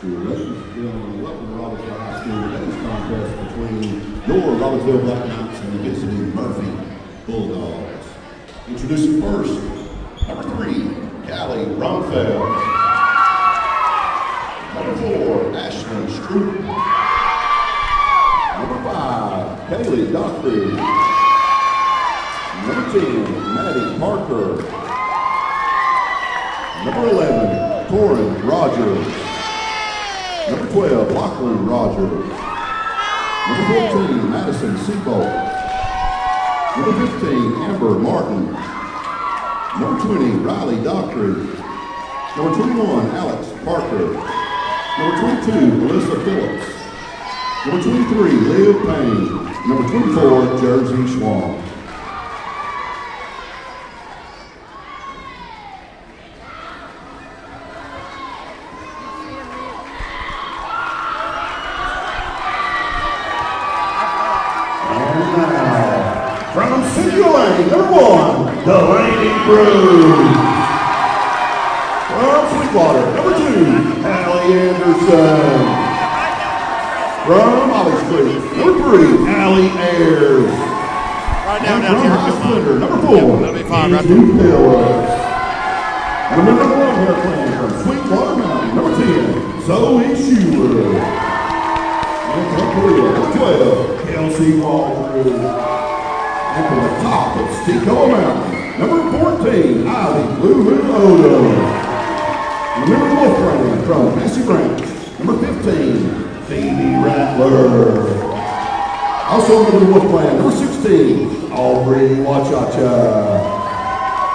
Robbinsville and welcome to Robbinsville High School men's contest between your Robbinsville Black Knights and the visiting Murphy Bulldogs. Introducing first, number 3, Callie Rumfeld. Number 4, Ashlyn Stroop. Number 5, Kaylee Dockery. Number 10, Maddie Parker. Number 11, Corin Rogers. Number 12, Lachlan Rogers. Number 14, Madison Seabolt. Number 15, Amber Martin. Number 20, Riley Dockery. Number 21, Alex Parker. Number 22, Melissa Phillips. Number 23, Liv Payne. Number 24, Jersey Schwab. Number 1, Delaney Cruz. From Sweetwater, number 2, Allie Anderson. From Holly Street, number 3, Allie Ayers. Right down here, come on. Number 4, that'll be fine, right Andrew Phillips. And number 1 hair clan from Sweetwater Mountain, number 10, Zoe Schuler. And from 12, Kelsey Walker. And to the top of Steeco Mountain, number 14, Ivy Lulu Odo. And number 12 friend from Massey Branch, number 15, Phoebe Rattler. Also under the Wolf Clan, number 16, Aubrey Wachacha.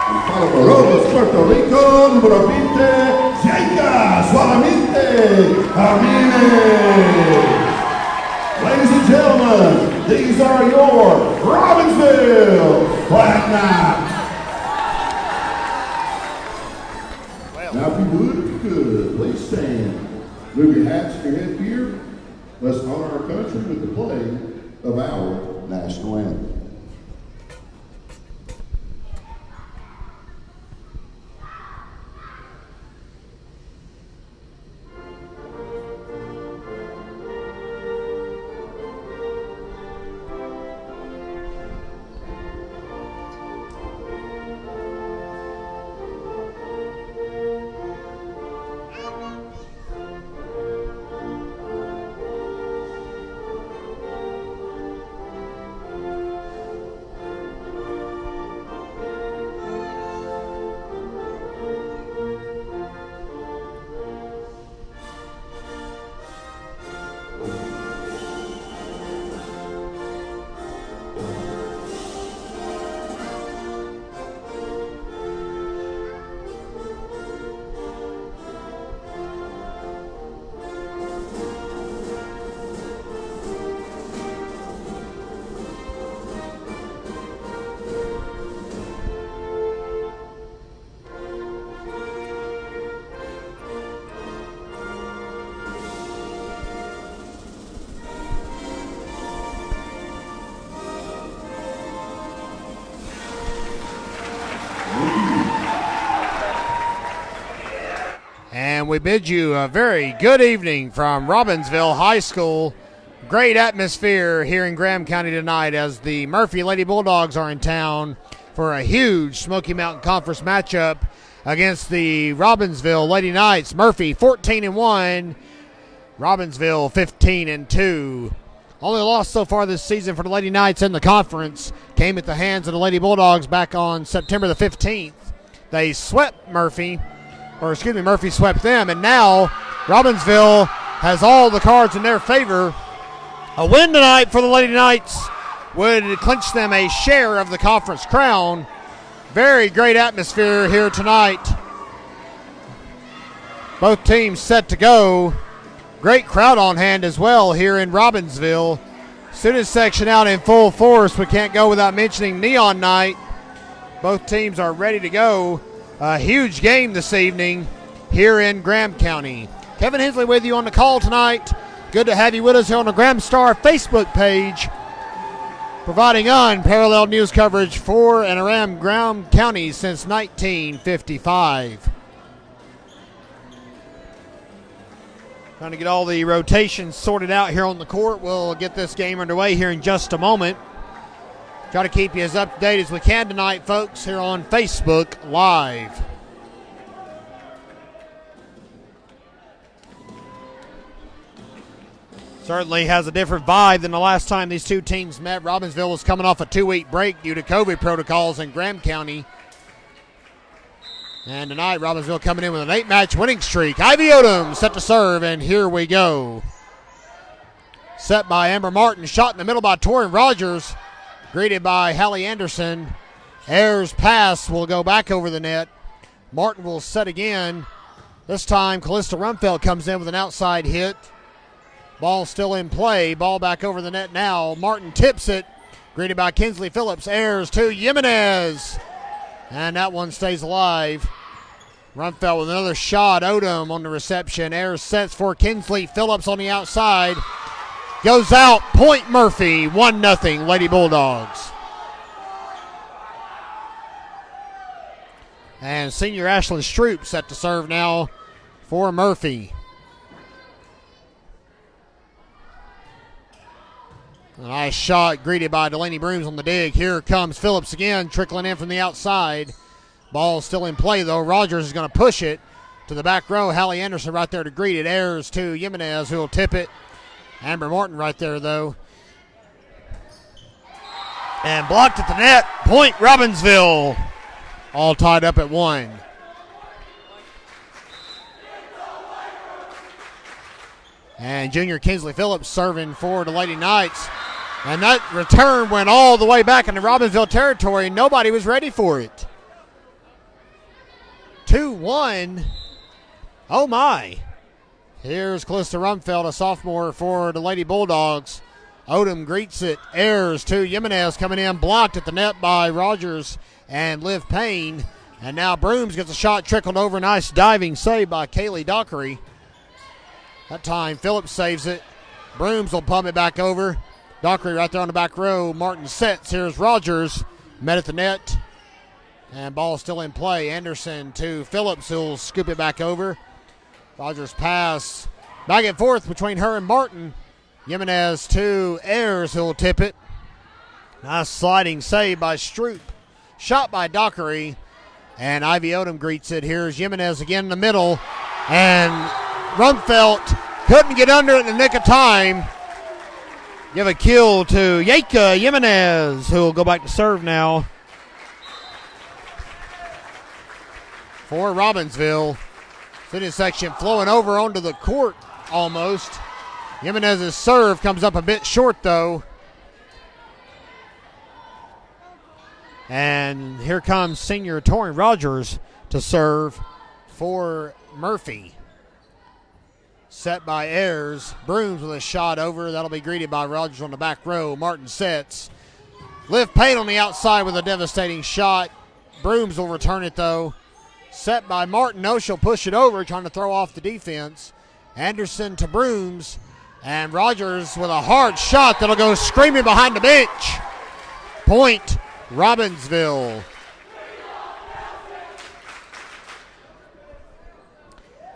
And para Robos, Puerto Rico, number 20, Jaika Suavemente Jamine. Ladies and gentlemen, these are your Robbinsville Black Knights. Well. Now, if you could, please stand. Move your hats to your headgear. Let's honor our country with the play of our national anthem. And we bid you a very good evening from Robbinsville High School. Great atmosphere here in Graham County tonight as the Murphy Lady Bulldogs are in town for a huge Smoky Mountain Conference matchup against the Robbinsville Lady Knights. Murphy 14-1, Robbinsville 15-2. Only loss so far this season for the Lady Knights in the conference came at the hands of the Lady Bulldogs back on September the 15th. They swept Murphy swept them, and now Robbinsville has all the cards in their favor. A win tonight for the Lady Knights would clinch them a share of the conference crown. Very great atmosphere here tonight. Both teams set to go. Great crowd on hand as well here in Robbinsville. Student section out in full force. We can't go without mentioning Neon Night. Both teams are ready to go. A huge game this evening here in Graham County. Kevin Hensley with you on the call tonight. Good to have you with us here on the Graham Star Facebook page, providing unparalleled news coverage for and around Graham County since 1955. Trying to get all the rotations sorted out here on the court. We'll get this game underway here in just a moment. Try to keep you as up to date as we can tonight, folks, here on Facebook Live. Certainly has a different vibe than the last time these two teams met. Robbinsville was coming off a 2-week break due to COVID protocols in Graham County. And tonight, Robbinsville coming in with an 8-match winning streak. Ivy Odom set to serve, and here we go. Set by Amber Martin, shot in the middle by Torin Rogers. Greeted by Hallie Anderson. Ayers' pass will go back over the net. Martin will set again. This time, Callista Rumfeld comes in with an outside hit. Ball still in play. Ball back over the net now. Martin tips it. Greeted by Kinsley Phillips. Ayers to Jimenez. And that one stays alive. Rumfeld with another shot. Odom on the reception. Ayers sets for Kinsley Phillips on the outside. Goes out. Point Murphy. 1-0 Lady Bulldogs. And senior Ashlyn Stroop set to serve now for Murphy. A nice shot greeted by Delaney Brooms on the dig. Here comes Phillips again, trickling in from the outside. Ball still in play, though. Rogers is going to push it to the back row. Hallie Anderson right there to greet it. Ayers to Jimenez, who will tip it. Amber Martin right there, though. And blocked at the net. Point Robbinsville. All tied up at 1. And junior Kinsley Phillips serving for the Lady Knights. And that return went all the way back into Robbinsville territory. Nobody was ready for it. 2-1. Oh, my. Here's Callista Rumfeld, a sophomore for the Lady Bulldogs. Odom greets it. Ayers to Jimenez coming in. Blocked at the net by Rogers and Liv Payne. And now Brooms gets a shot trickled over. Nice diving save by Kaylee Dockery. That time Phillips saves it. Brooms will pump it back over. Dockery right there on the back row. Martin sets. Here's Rogers. Met at the net. And ball still in play. Anderson to Phillips, who'll scoop it back over. Rogers pass. Back and forth between her and Martin. Jimenez to Ayers, who'll tip it. Nice sliding save by Stroop. Shot by Dockery. And Ivy Odom greets it. Here's Jimenez again in the middle. And Rumfeld couldn't get under it in the nick of time. Give a kill to Yeka Jimenez, who will go back to serve now for Robbinsville. Student section flowing over onto the court almost. Jimenez's serve comes up a bit short, though. And here comes senior Torin Rogers to serve for Murphy. Set by Ayers. Brooms with a shot over. That'll be greeted by Rogers on the back row. Martin sets. Liv Payne on the outside with a devastating shot. Brooms will return it, though. Set by Martin. No, she'll push it over, trying to throw off the defense. Anderson to Brooms. And Rogers with a hard shot that'll go screaming behind the bench. Point Robbinsville.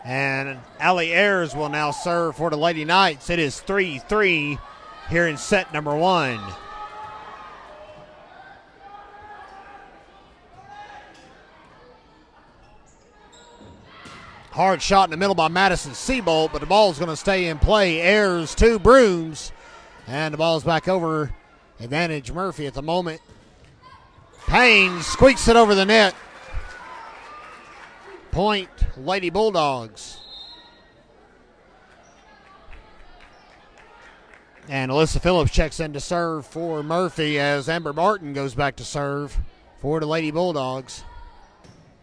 And Allie Ayers will now serve for the Lady Knights. It is 3-3 here in set number 1. Hard shot in the middle by Madison Seabolt, but the ball's going to stay in play. Ayers to Brooms. And the ball's back over. Advantage Murphy at the moment. Payne squeaks it over the net. Point Lady Bulldogs. And Alyssa Phillips checks in to serve for Murphy as Amber Martin goes back to serve for the Lady Bulldogs.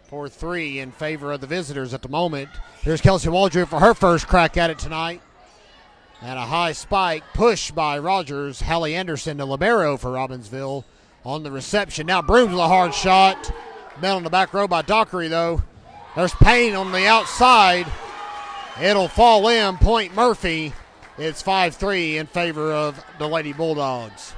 4-3 in favor of the visitors at the moment. Here's Kelsey Waldrew for her first crack at it tonight. And a high spike push by Rogers. Hallie Anderson, the libero for Robbinsville on the reception. Now Brooms with a hard shot. Met on the back row by Dockery, though. There's Payne on the outside. It'll fall in. Point Murphy. It's 5-3 in favor of the Lady Bulldogs.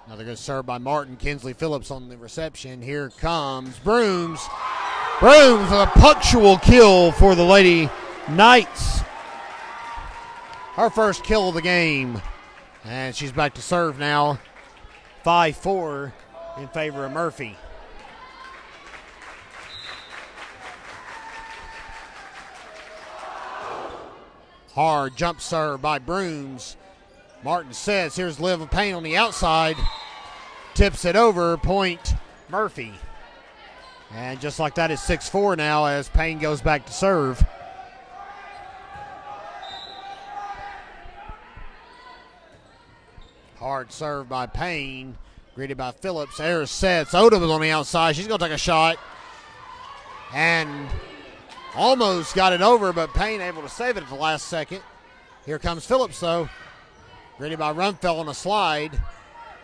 Another good serve by Martin. Kinsley Phillips on the reception. Here comes Brooms. Brooms with a punctual kill for the Lady Knights. Her first kill of the game. And she's back to serve now. 5-4 in favor of Murphy. Hard jump serve by Brooms. Martin sets. Here's Liv Payne on the outside. Tips it over. Point Murphy. And just like that, it's 6-4 now as Payne goes back to serve. Hard serve by Payne. Greeted by Phillips. Ayers sets. Odom is on the outside. She's going to take a shot. And almost got it over, but Payne able to save it at the last second. Here comes Phillips, though. Greeted by Rumfeld on a slide.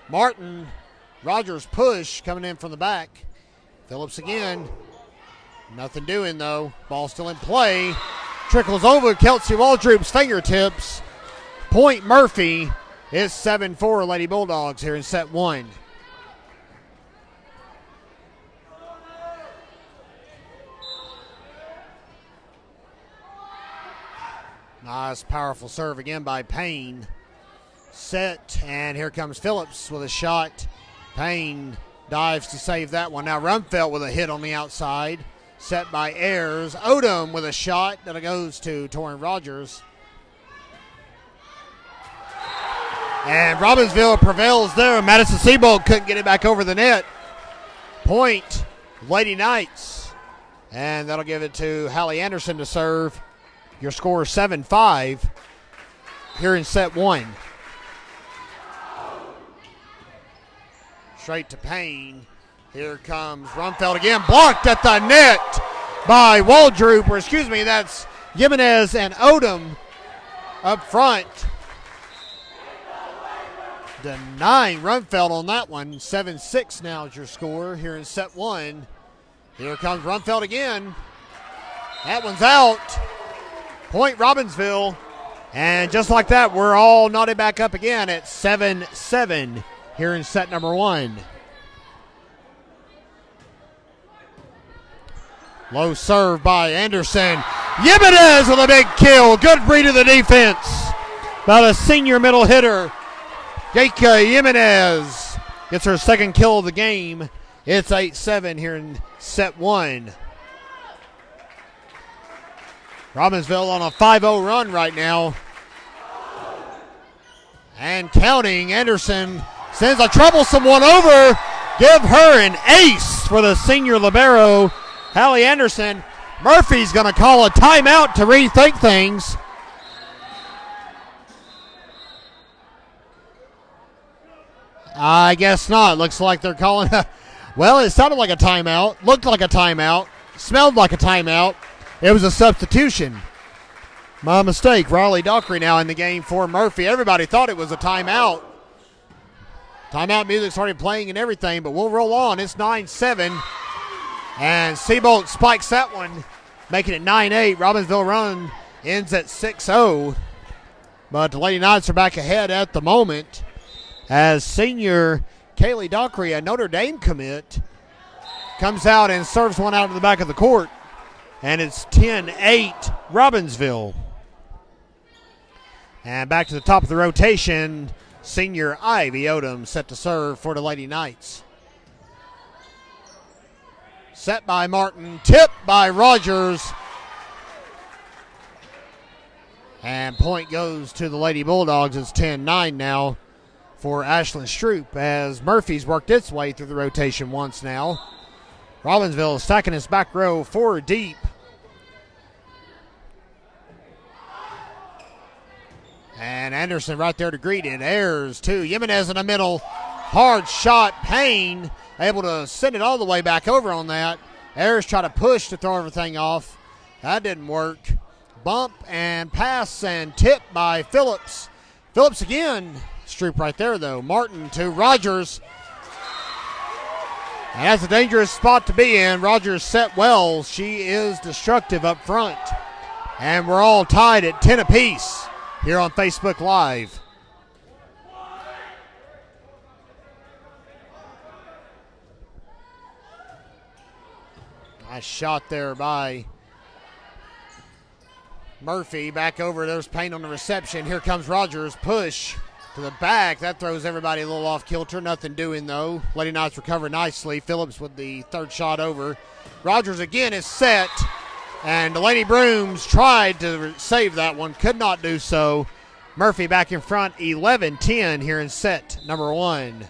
Martin, Rogers push coming in from the back. Phillips again. Nothing doing, though. Ball still in play. Trickles over Kelsey Waldrop's fingertips. Point Murphy. It's 7-4 Lady Bulldogs here in set one. Nice, powerful serve again by Payne. Set, and here comes Phillips with a shot. Payne dives to save that one. Now Rumfeld with a hit on the outside. Set by Ayers. Odom with a shot that goes to Torin Rogers. And Robbinsville prevails there. Madison Seabold couldn't get it back over the net. Point, Lady Knights. And that'll give it to Hallie Anderson to serve. Your score is 7-5 here in set one. Straight to Payne. Here comes Rumfeld again. Blocked at the net by Waldrop. Or excuse me, that's Jimenez and Odom up front. Denying Rumfeld on that one. 7-6 now is your score here in set one. Here comes Rumfeld again. That one's out. Point Robbinsville. And just like that, we're all knotted back up again at 7-7 here in set number one. Low serve by Anderson. Jimenez with a big kill. Good read of the defense by the senior middle hitter. Jaka Jimenez gets her second kill of the game. It's 8-7 here in set one. Robbinsville on a 5-0 run right now. And counting. Anderson sends a troublesome one over. Give her an ace for the senior libero, Hallie Anderson. Murphy's going to call a timeout to rethink things. I guess not. Looks like they're calling well, it sounded like a timeout. Looked like a timeout. Smelled like a timeout. It was a substitution. My mistake. Riley Dockery now in the game for Murphy. Everybody thought it was a timeout. Timeout music started playing and everything, but we'll roll on. It's 9-7. And Seabolt spikes that one, making it 9-8. Robbinsville run ends at 6-0. But the Lady Knights are back ahead at the moment as senior Kaylee Dockery, a Notre Dame commit, comes out and serves one out to the back of the court. And it's 10-8 Robbinsville. And back to the top of the rotation, senior Ivy Odom set to serve for the Lady Knights. Set by Martin, tipped by Rogers. And point goes to the Lady Bulldogs. It's 10-9 now for Ashlyn Stroop as Murphy's worked its way through the rotation once now. Robbinsville stacking its back row 4 deep. And Anderson right there to greet it. Ayers to Jimenez in the middle. Hard shot. Payne able to send it all the way back over on that. Ayers try to push to throw everything off. That didn't work. Bump and pass and tip by Phillips. Phillips again. Stroop right there, though. Martin to Rogers. And that's a dangerous spot to be in. Rogers set well. She is destructive up front. And we're all tied at 10 apiece here on Facebook Live. Nice shot there by Murphy. Back over. There's Payne on the reception. Here comes Rogers. Push to the back. That throws everybody a little off kilter. Nothing doing, though. Lady Knights recover nicely. Phillips with the third shot over. Rogers again is set. And the Lady Brooms tried to save that one. Could not do so. Murphy back in front. 11-10 here in set number 1.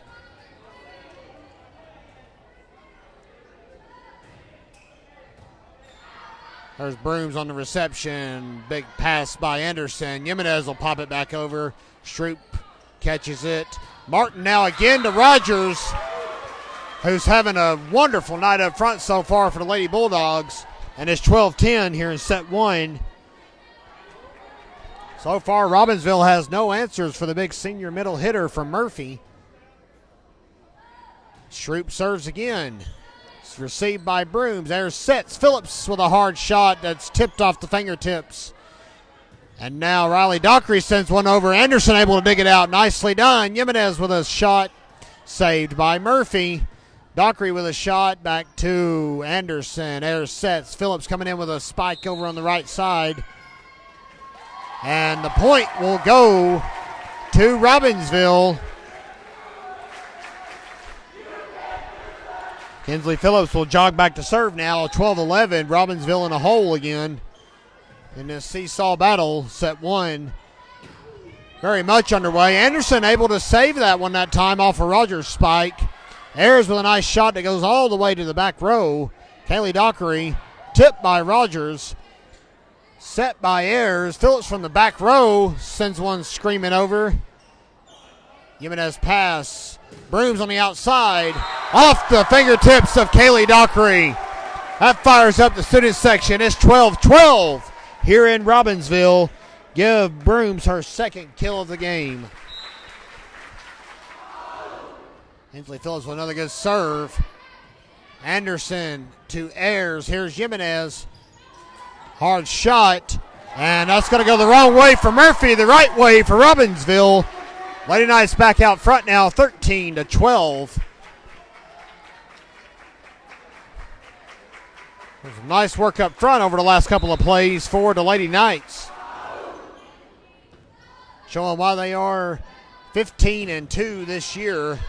There's Brooms on the reception. Big pass by Anderson. Jimenez will pop it back over. Stroop catches it. Martin now again to Rogers, who's having a wonderful night up front so far for the Lady Bulldogs. And it's 12-10 here in set 1. So far, Robbinsville has no answers for the big senior middle hitter from Murphy. Stroop serves again. Received by Brooms. There's sets. Phillips with a hard shot that's tipped off the fingertips. And now Riley Dockery sends one over. Anderson able to dig it out. Nicely done. Jimenez with a shot saved by Murphy. Dockery with a shot back to Anderson. There's sets. Phillips coming in with a spike over on the right side. And the point will go to Robbinsville. Kinsley Phillips will jog back to serve now. 12-11. Robbinsville in a hole again in this seesaw battle. Set 1 very much underway. Anderson able to save that one that time off of Rogers' spike. Ayers with a nice shot that goes all the way to the back row. Kaylee Dockery tipped by Rogers. Set by Ayers. Phillips from the back row sends one screaming over. Jimenez pass. Brooms on the outside. Off the fingertips of Kaylee Dockery. That fires up the student section. It's 12-12 here in Robbinsville. Give Brooms her second kill of the game. Hensley Phillips with another good serve. Anderson to Ayers. Here's Jimenez. Hard shot. And that's going to go the wrong way for Murphy, the right way for Robbinsville. Lady Knights back out front now, 13-12. There's some nice work up front over the last couple of plays for the Lady Knights. Showing why they are 15-2 this year.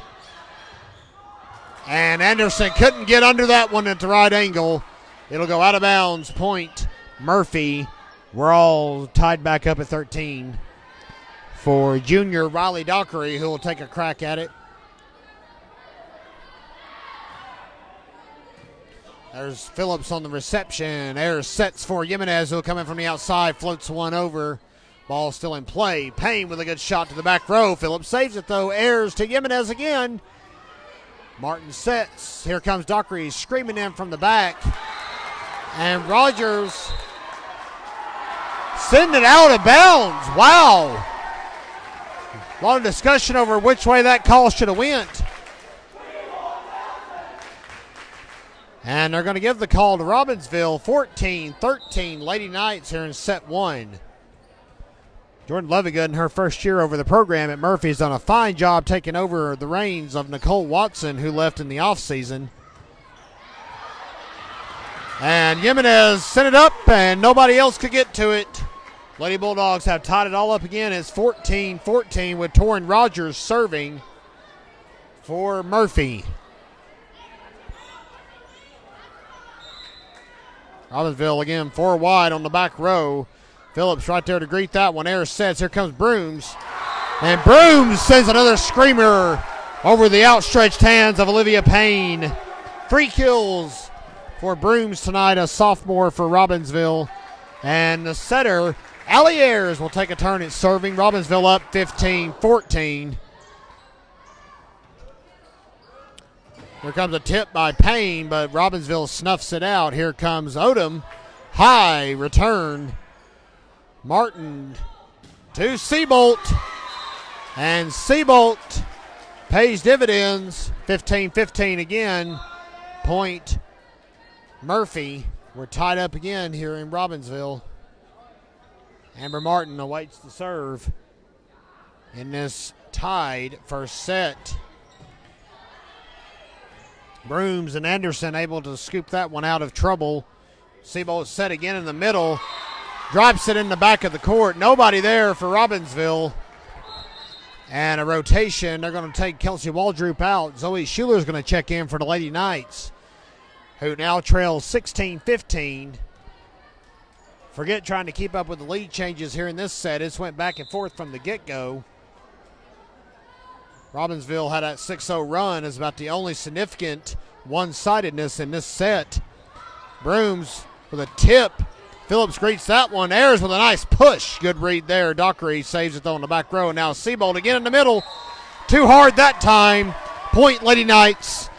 And Anderson couldn't get under that one at the right angle. It'll go out of bounds. Point Murphy. We're all tied back up at 13. For junior Riley Dockery, who will take a crack at it. There's Phillips on the reception. There's sets for Jimenez, who will come in from the outside, floats one over. Ball still in play. Payne with a good shot to the back row. Phillips saves it, though. Ayers to Jimenez again. Martin sets. Here comes Dockery screaming in from the back. And Rogers sending it out of bounds. Wow. A lot of discussion over which way that call should have went. And they're going to give the call to Robbinsville. 14-13 Lady Knights here in set 1. Jordan Lovigood in her first year over the program at Murphy has done a fine job taking over the reins of Nicole Watson, who left in the offseason. And Jimenez sent it up, and nobody else could get to it. Lady Bulldogs have tied it all up again. It's 14-14 with Torrin Rogers serving for Murphy. Robbinsville again 4 wide on the back row. Phillips right there to greet that one. Ayers sets. Here comes Brooms. And Brooms sends another screamer over the outstretched hands of Olivia Payne. 3 kills for Brooms tonight, a sophomore for Robbinsville. And the setter, Allie Ayers, will take a turn at serving. Robbinsville up 15-14. Here comes a tip by Payne, but Robbinsville snuffs it out. Here comes Odom. High return. Martin to Seabolt. And Seabolt pays dividends. 15-15 again. Point Murphy. We're tied up again here in Robbinsville. Amber Martin awaits the serve in this tied first set. Brooms and Anderson able to scoop that one out of trouble. Seabolt set again in the middle. Drops it in the back of the court. Nobody there for Robbinsville. And a rotation. They're going to take Kelsey Waldrop out. Zoe Schuler's going to check in for the Lady Knights, who now trails 16-15. Forget trying to keep up with the lead changes here in this set. It's went back and forth from the get-go. Robbinsville had that 6-0 run. Is about the only significant one-sidedness in this set. Brooms with a tip. Phillips greets that one. Ayers with a nice push. Good read there. Dockery saves it though in the back row. Now Seabolt again in the middle. Too hard that time. Point Lady Knights.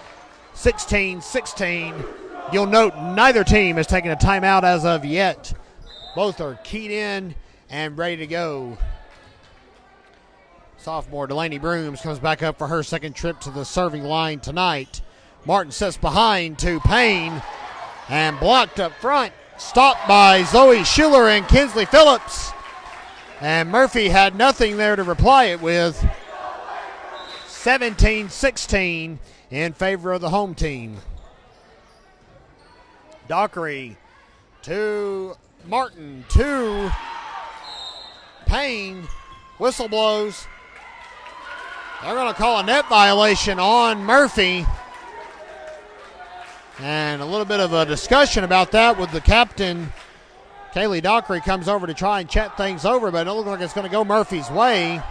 16-16. You'll note neither team has taken a timeout as of yet. Both are keyed in and ready to go. Sophomore Delaney Brooms comes back up for her second trip to the serving line tonight. Martin sets behind to Payne and blocked up front. Stopped by Zoe Schuler and Kinsley Phillips. And Murphy had nothing there to reply it with. 17-16 in favor of the home team. Dockery to Martin to Payne. Whistle blows. They're going to call a net violation on Murphy. And a little bit of a discussion about that with the captain. Kaylee Dockery comes over to try and chat things over, but it looks like it's going to go Murphy's way.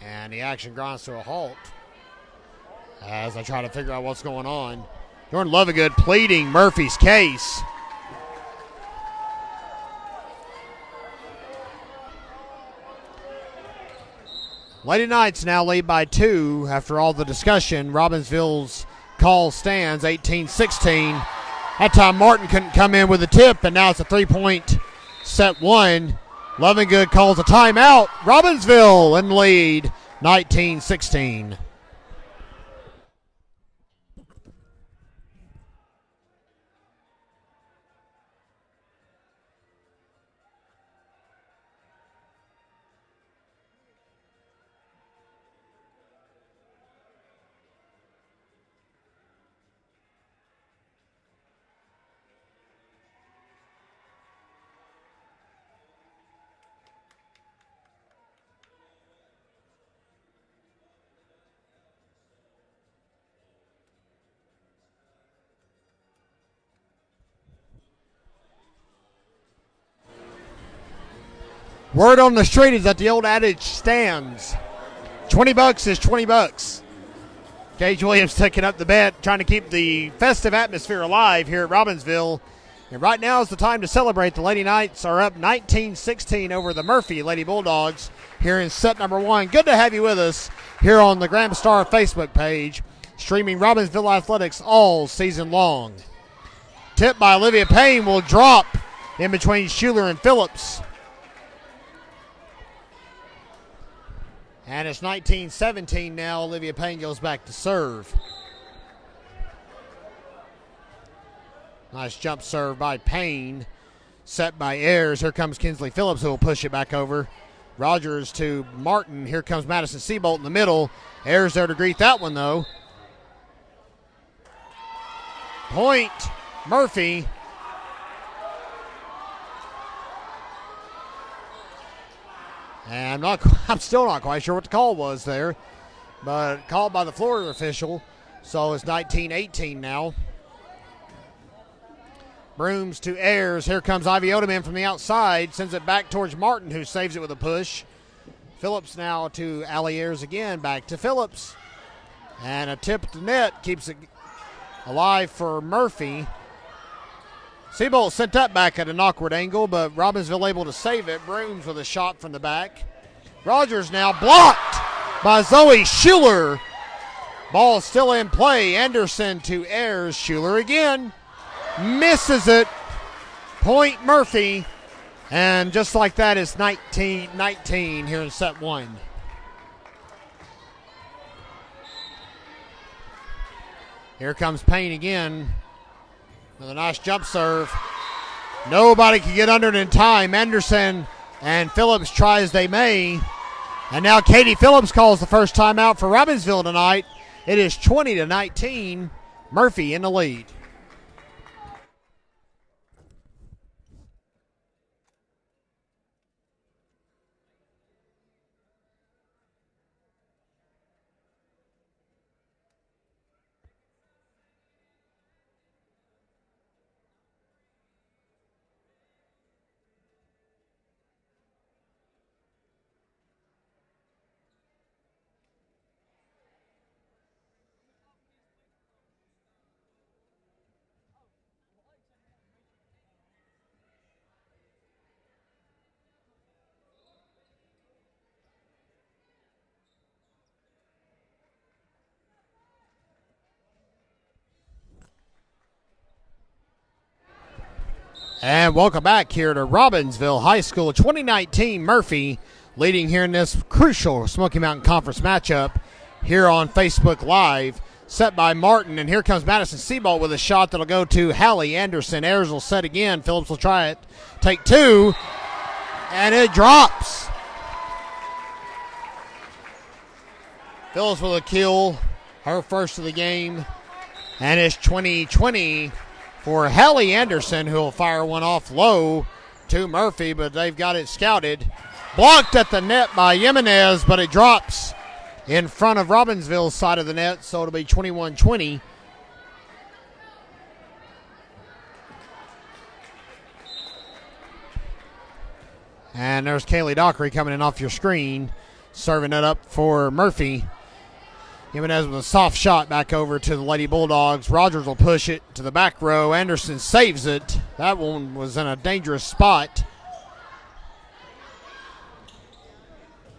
And the action grinds to a halt as I try to figure out what's going on. Jordan Lovegood pleading Murphy's case. Lady Knights now lead by 2 after all the discussion. Robbinsville's call stands 18-16. That time Martin couldn't come in with a tip, and now it's a 3-point set 1. Lovegood calls a timeout. Robbinsville in the lead, 19-16. Word on the street is that the old adage stands. $20 is $20. Gage Williams taking up the bet, trying to keep the festive atmosphere alive here at Robbinsville. And right now is the time to celebrate. The Lady Knights are up 19-16 over the Murphy Lady Bulldogs here in set number 1. Good to have you with us here on the Graham Star Facebook page, streaming Robbinsville Athletics all season long. Tip by Olivia Payne will drop in between Schuler and Phillips. And it's 19-17 now. Olivia Payne goes back to serve. Nice jump serve by Payne. Set by Ayers. Here comes Kinsley Phillips, who will push it back over. Rogers to Martin. Here comes Madison Seabolt in the middle. Ayers there to greet that one, though. Point Murphy. And I'm still not quite sure what the call was there, but called by the Florida official. So it's 19-18 now. Brooms to Ayers. Here comes Ivy Odeman from the outside. Sends it back towards Martin, who saves it with a push. Phillips now to Allie Ayers again. Back to Phillips. And a tip to net keeps it alive for Murphy. Seabolt sent that back at an awkward angle, but Robbinsville able to save it. Brooms with a shot from the back. Rogers now blocked by Zoe Schuler. Ball still in play. Anderson to Ayers. Schuler again. Misses it. Point Murphy. And just like that, it's 19-19 here in set 1. Here comes Payne again with a nice jump serve. Nobody can get under it in time. Anderson and Phillips try as they may. And now Katie Phillips calls the first timeout for Robbinsville tonight. It is 20-19. Murphy in the lead. And welcome back here to Robbinsville High School. 2019 Murphy leading here in this crucial Smoky Mountain Conference matchup here on Facebook Live. Set by Martin, and here comes Madison Seabolt with a shot that'll go to Hallie Anderson. Ayers will set again. Phillips will try it. Take two, and it drops. Phillips with a kill, her first of the game, and it's 20-20 for Hallie Anderson, who will fire one off low to Murphy, but they've got it scouted. Blocked at the net by Jimenez, but it drops in front of Robbinsville's side of the net, so it'll be 21-20. And there's Kaylee Dockery coming in off your screen, serving it up for Murphy. Jimenez with a soft shot back over to the Lady Bulldogs. Rogers will push it to the back row. Anderson saves it. That one was in a dangerous spot.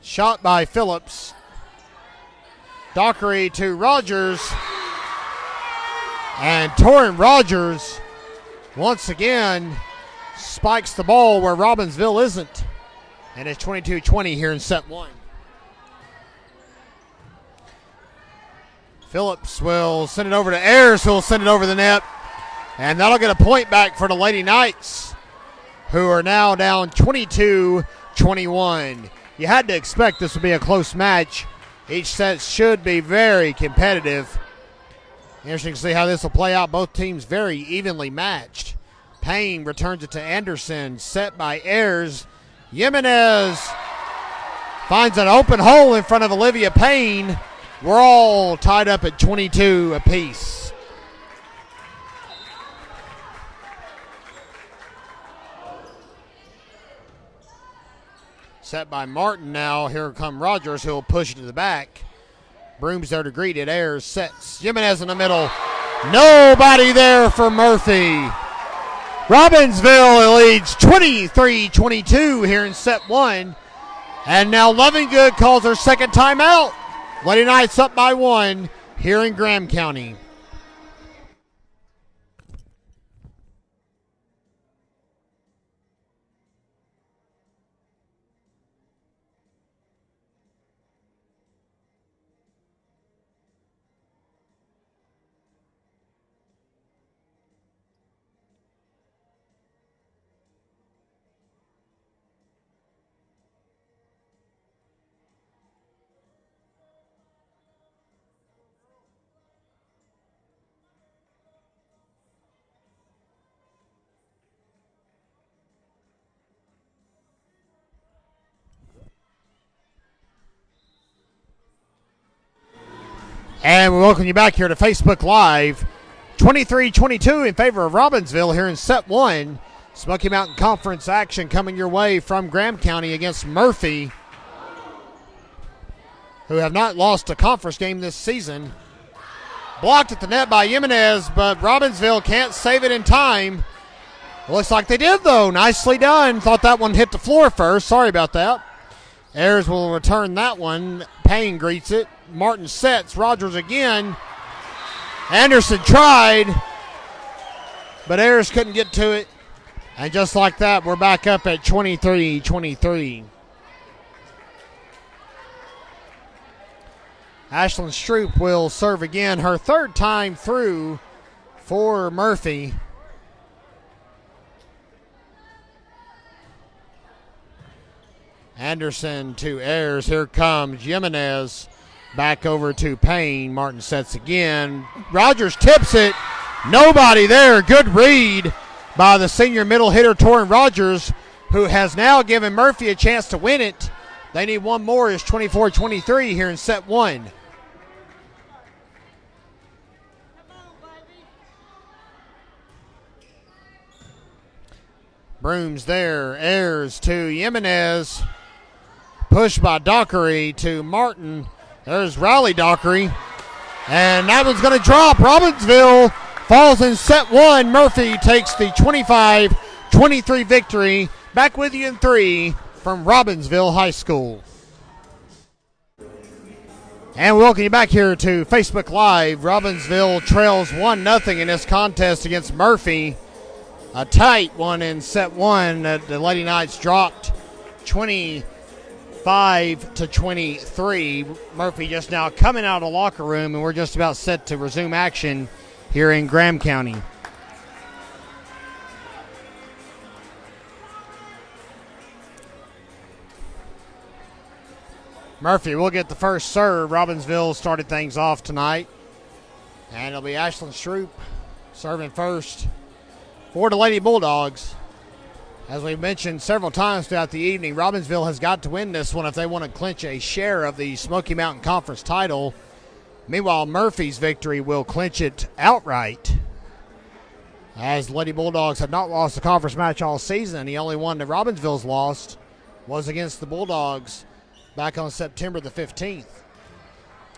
Shot by Phillips. Dockery to Rogers. And Torrin Rogers once again spikes the ball where Robbinsville isn't. And it's 22-20 here in set one. Phillips will send it over to Ayers, who will send it over the net. And that'll get a point back for the Lady Knights, who are now down 22-21. You had to expect this would be a close match. Each set should be very competitive. Interesting to see how this will play out. Both teams very evenly matched. Payne returns it to Anderson, set by Ayers. Jimenez finds an open hole in front of Olivia Payne. We're all tied up at 22 apiece. Set by Martin now. Here come Rogers, who will push it to the back. Broom's there to greet it. Ayers sets. Jimenez in the middle. Nobody there for Murphy. Robbinsville leads 23-22 here in set one. And now Lovingood calls her second timeout. Lady Knights up by one here in Graham County. And we welcome you back here to Facebook Live. 23-22 in favor of Robbinsville here in set one. Smoky Mountain Conference action coming your way from Graham County against Murphy, who have not lost a conference game this season. Blocked at the net by Jimenez, but Robbinsville can't save it in time. Looks like they did, though. Nicely done. Thought that one hit the floor first. Sorry about that. Ayers will return that one. Payne greets it. Martin sets. Rogers again. Anderson tried, but Ayers couldn't get to it. And just like that, we're back up at 23-23. Ashlyn Stroop will serve again, her third time through for Murphy. Anderson to Ayers. Here comes Jimenez. Back over to Payne. Martin sets again. Rogers tips it. Nobody there. Good read by the senior middle hitter, Torrin Rogers, who has now given Murphy a chance to win it. They need one more. It's 24-23 here in set one. Brooms there. Ayers to Jimenez. Pushed by Dockery to Martin. There's Riley Dockery. And that one's going to drop. Robbinsville falls in set one. Murphy takes the 25-23 victory. Back with you in three from Robbinsville High School. And we welcome you back here to Facebook Live. Robbinsville trails 1-0 in this contest against Murphy. A tight one in set one. The Lady Knights dropped 25-23. Murphy just now coming out of the locker room, and we're just about set to resume action here in Graham County. Murphy will get the first serve. Robbinsville started things off tonight. And it'll be Ashlyn Stroop serving first for the Lady Bulldogs. As we've mentioned several times throughout the evening, Robbinsville has got to win this one if they want to clinch a share of the Smoky Mountain Conference title. Meanwhile, Murphy's victory will clinch it outright, as Lady Bulldogs have not lost a conference match all season. The only one that Robbinsville's lost was against the Bulldogs back on September the 15th.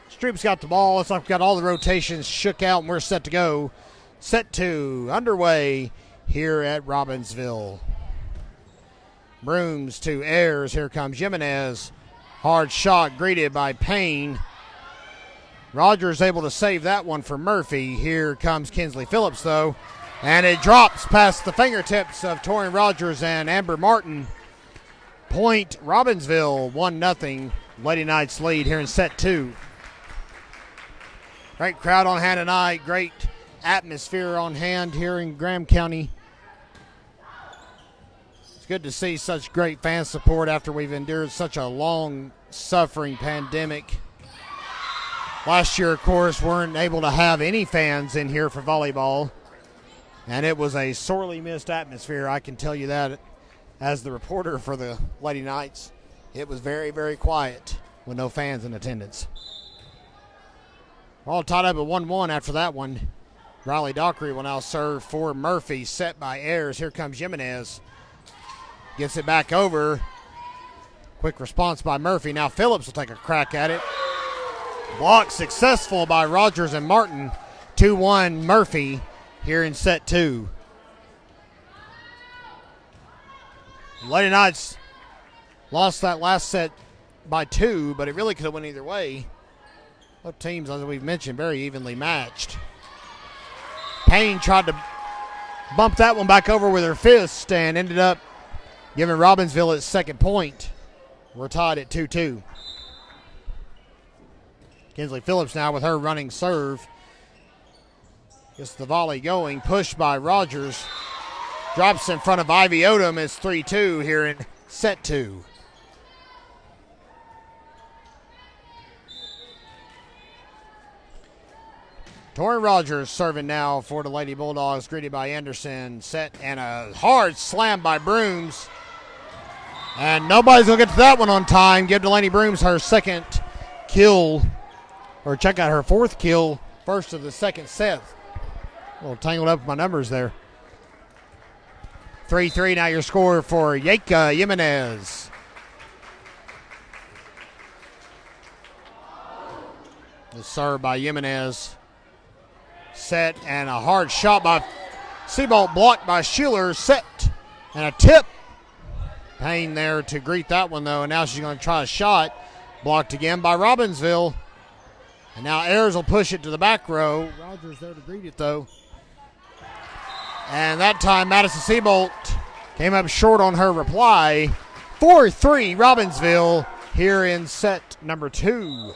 Stroop's got the ball. Looks like we've got all the rotations shook out, and we're set to go. Set two underway here at Robbinsville. Brooms to Ayers. Here comes Jimenez. Hard shot greeted by Payne. Rogers able to save that one for Murphy. Here comes Kinsley Phillips, though. And it drops past the fingertips of Torrin Rogers and Amber Martin. Point Robbinsville, 1-0. Lady Knights lead here in set two. Great crowd on hand tonight. Great atmosphere on hand here in Graham County. It's good to see such great fan support after we've endured such a long-suffering pandemic. Last year, of course, weren't able to have any fans in here for volleyball, and it was a sorely missed atmosphere. I can tell you that as the reporter for the Lady Knights. It was very, very quiet with no fans in attendance. All tied up at 1-1 after that one. Riley Dockery will now serve for Murphy, set by Ayers. Here comes Jimenez. Gets it back over. Quick response by Murphy. Now Phillips will take a crack at it. Block successful by Rogers and Martin. 2-1 Murphy here in set two. Lady Knights lost that last set by 2, but it really could have went either way. Both teams, as we've mentioned, very evenly matched. Payne tried to bump that one back over with her fist and ended up giving Robbinsville its second point. We're tied at 2-2. Kinsley Phillips now with her running serve. Gets the volley going, pushed by Rogers. Drops in front of Ivy Odom. It's 3-2 here in set two. Torrin Rogers serving now for the Lady Bulldogs, greeted by Anderson. Set and a hard slam by Brooms. And nobody's going to get to that one on time. Give Delaney Brooms her second kill, or check out her fourth kill, first of the second set. A little tangled up with my numbers there. 3-3 now your score for Yeka Jimenez. The serve by Jimenez. Set and a hard shot by Seabolt, blocked by Schuler. Set and a tip. Payne there to greet that one, though, and now she's going to try a shot. Blocked again by Robbinsville. And now Ayers will push it to the back row. Rogers there to greet it, though. And that time Madison Seabolt came up short on her reply. 4-3 Robbinsville here in set number 2.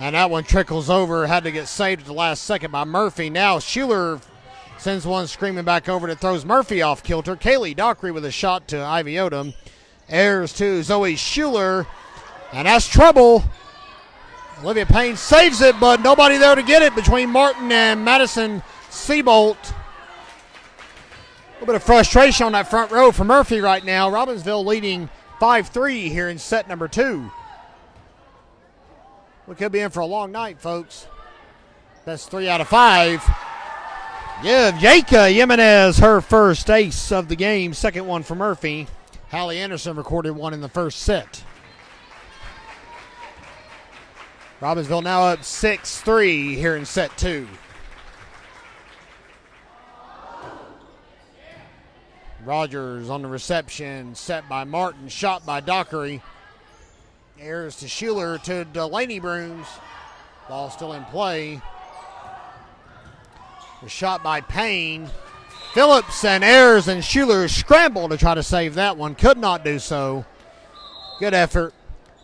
And that one trickles over. Had to get saved at the last second by Murphy. Now Schuler Sends one screaming back over that throws Murphy off kilter. Kaylee Dockery with a shot to Ivy Odom. Airs to Zoe Schuler. And that's trouble. Olivia Payne saves it, but nobody there to get it between Martin and Madison Seabolt. A little bit of frustration on that front row for Murphy right now. Robbinsville leading 5-3 here in set number 2. We could be in for a long night, folks. Best 3 out of 5. Give Yaka Jimenez her first ace of the game. Second one for Murphy. Hallie Anderson recorded one in the first set. Robbinsville now up 6-3 here in set 2. Rogers on the reception, set by Martin, shot by Dockery. Airs to Schuler to Delaney Brooms. Ball still in play. The shot by Payne. Phillips and Ayers and Schuler scramble to try to save that one. Could not do so. Good effort,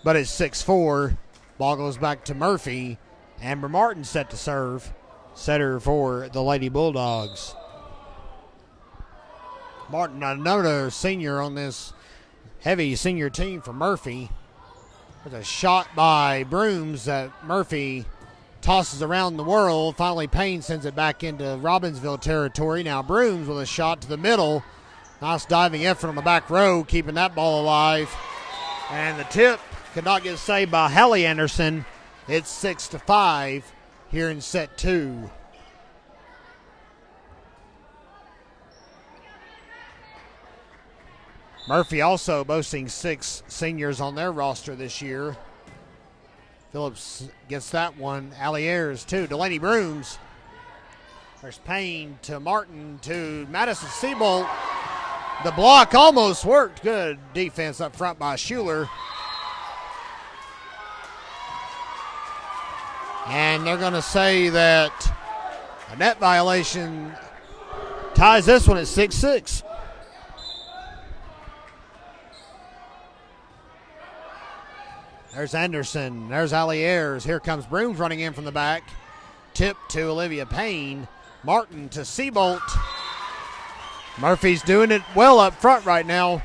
but it's 6-4. Ball goes back to Murphy. Amber Martin set to serve. Setter for the Lady Bulldogs. Martin, another senior on this heavy senior team for Murphy. There's a shot by Brooms that Murphy tosses around the world. Finally, Payne sends it back into Robbinsville territory. Now Brooms with a shot to the middle. Nice diving effort on the back row, keeping that ball alive. And the tip could not get saved by Hallie Anderson. It's 6-5 here in set 2. Murphy also boasting 6 seniors on their roster this year. Phillips gets that one. Alliers too. Delaney Brooms. There's Payne to Martin to Madison Seabolt. The block almost worked. Good defense up front by Schuler. And they're going to say that a net violation ties this one at 6-6. There's Anderson. There's Alliers. Here comes Brooms running in from the back. Tip to Olivia Payne. Martin to Seabolt. Murphy's doing it well up front right now.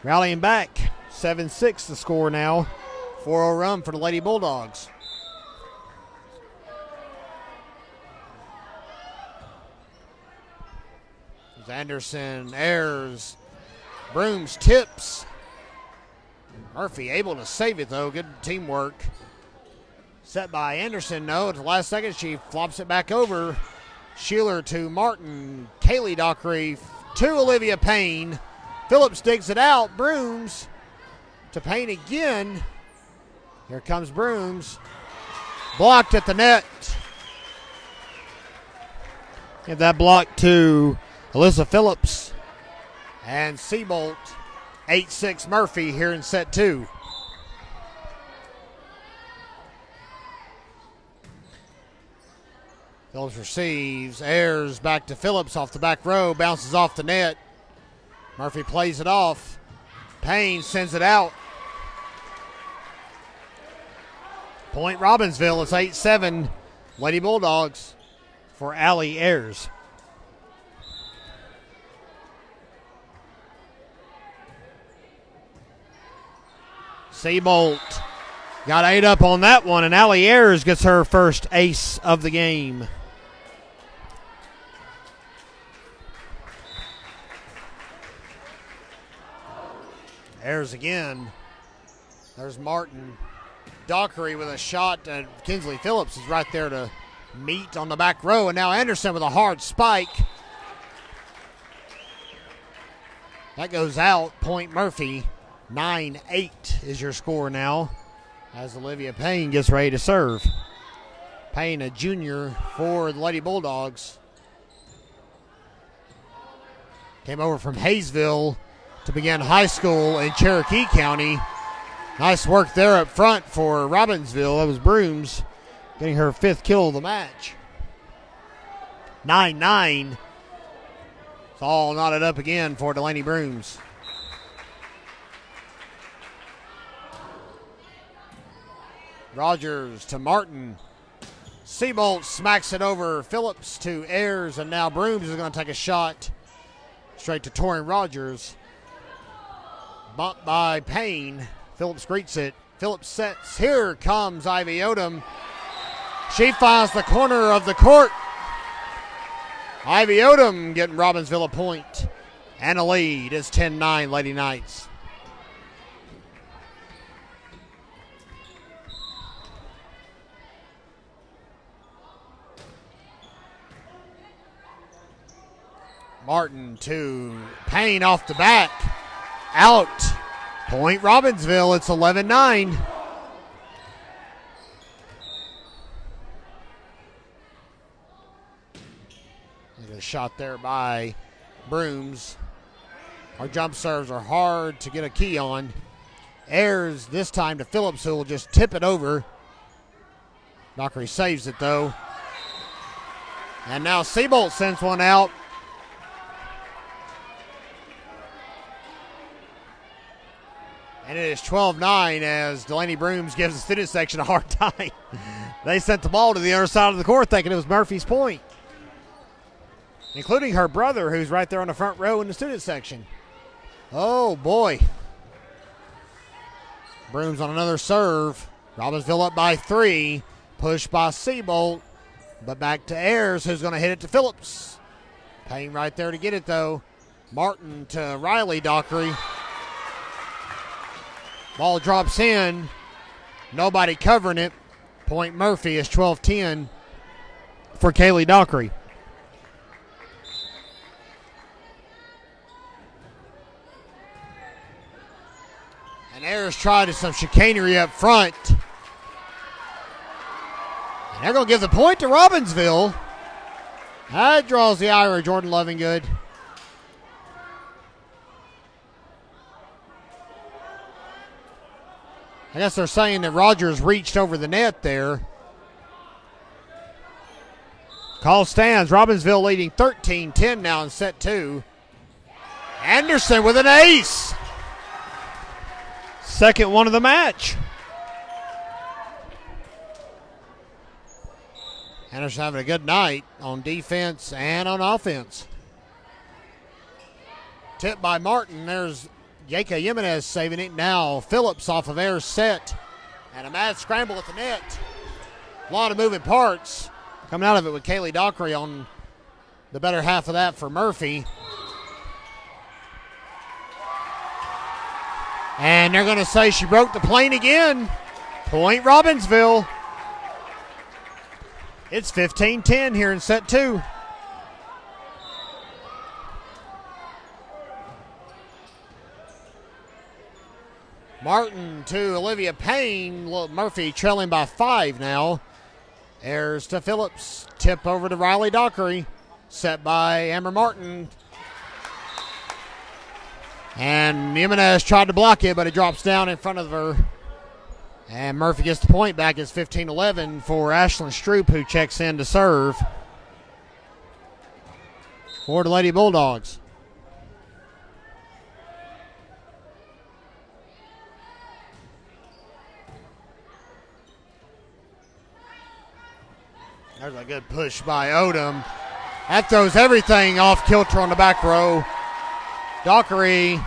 Rallying back. 7-6 the score now. 4-0 run for the Lady Bulldogs. There's Anderson. Ayers. Brooms tips. Murphy able to save it, though. Good teamwork. Set by Anderson. No, at the last second, she flops it back over. Schuler to Martin. Kaylee Dockery to Olivia Payne. Phillips digs it out. Brooms to Payne again. Here comes Brooms. Blocked at the net. Give that block to Alyssa Phillips. And Seabolt. 8-6 Murphy here in set 2. Phillips receives. Ayers back to Phillips off the back row. Bounces off the net. Murphy plays it off. Payne sends it out. Point Robbinsville. It's 8-7 Lady Bulldogs for Allie Ayers. Seabolt got 8 up on that one, and Allie Ayers gets her first ace of the game. Ayers again. There's Martin. Dockery with a shot, and Kinsley Phillips is right there to meet on the back row, and now Anderson with a hard spike. That goes out. Point Murphy. 9-8 is your score now as Olivia Payne gets ready to serve. Payne, a junior for the Lady Bulldogs. Came over from Hayesville to begin high school in Cherokee County. Nice work there up front for Robbinsville. That was Brooms getting her 5th kill of the match. 9-9. It's all knotted up again for Delaney Brooms. Rogers to Martin. Seabolt smacks it over Phillips to Ayers, and now Brooms is going to take a shot straight to Torian Rogers. Bumped by Payne. Phillips greets it. Phillips sets. Here comes Ivy Odom. She finds the corner of the court. Ivy Odom getting Robbinsville a point and a lead. It's 10-9 Lady Knights. Martin to Payne off the back. Out. Point Robbinsville. It's 11-9. A shot there by Brooms. Our jump serves are hard to get a key on. Ayers this time to Phillips, who will just tip it over. Dockery saves it though. And now Seabolt sends one out. And it is 12-9 as Delaney Brooms gives the student section a hard time. They sent the ball to the other side of the court thinking it was Murphy's point, including her brother, who's right there on the front row in the student section. Oh, boy. Brooms on another serve. Robbinsville up by 3. Pushed by Seabolt. But back to Ayers, who's going to hit it to Phillips. Payne right there to get it, though. Martin to Riley Dockery. Ball drops in. Nobody covering it. Point Murphy is 12-10 for Kaylee Dockery. And Ayers tried some chicanery up front. And they're going to give the point to Robbinsville. That draws the ire of Jordan Lovingood. I guess they're saying that Rogers reached over the net there. Call stands. Robbinsville leading 13-10 now in set 2. Anderson with an ace. Second one of the match. Anderson having a good night on defense and on offense. Tipped by Martin. There's Yeka Jimenez saving it. Now Phillips off of Ayers set. And a mad scramble at the net. A lot of moving parts coming out of it with Kaylee Dockery on the better half of that for Murphy. And they're going to say she broke the plane again. Point Robbinsville. It's 15-10 here in set 2. Martin to Olivia Payne. Murphy trailing by 5 now. Ayers to Phillips. Tip over to Riley Dockery. Set by Amber Martin. And Jimenez tried to block it, but it drops down in front of her. And Murphy gets the point back. It's 15-11 for Ashlyn Stroop, who checks in to serve for the Lady Bulldogs. There's a good push by Odom. That throws everything off kilter on the back row. Dockery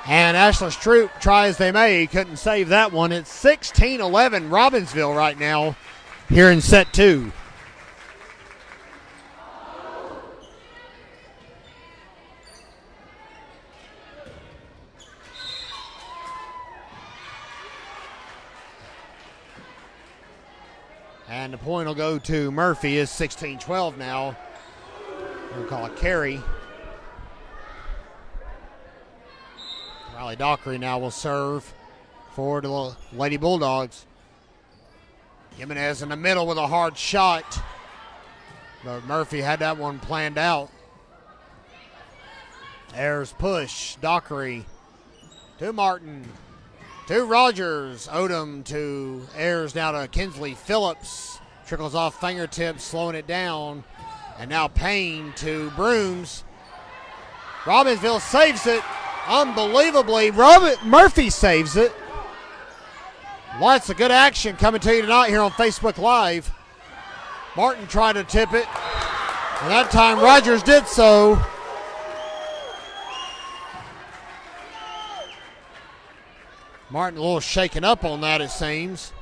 and Ashlyn Stroop, try as they may, couldn't save that one. It's 16-11 Robbinsville right now here in set 2. And the point will go to Murphy. It's 16-12 now. We'll call it carry. Riley Dockery now will serve for the Lady Bulldogs. Jimenez in the middle with a hard shot. But Murphy had that one planned out. Ayers push. Dockery to Martin. To Rogers. Odom to Ayers, now to Kinsley Phillips. Trickles off fingertips, slowing it down. And now Payne to Brooms. Robbinsville saves it. Unbelievably, Murphy saves it. Lots of good action coming to you tonight here on Facebook Live. Martin tried to tip it, and that time Rogers did so. Martin a little shaken up on that, it seems.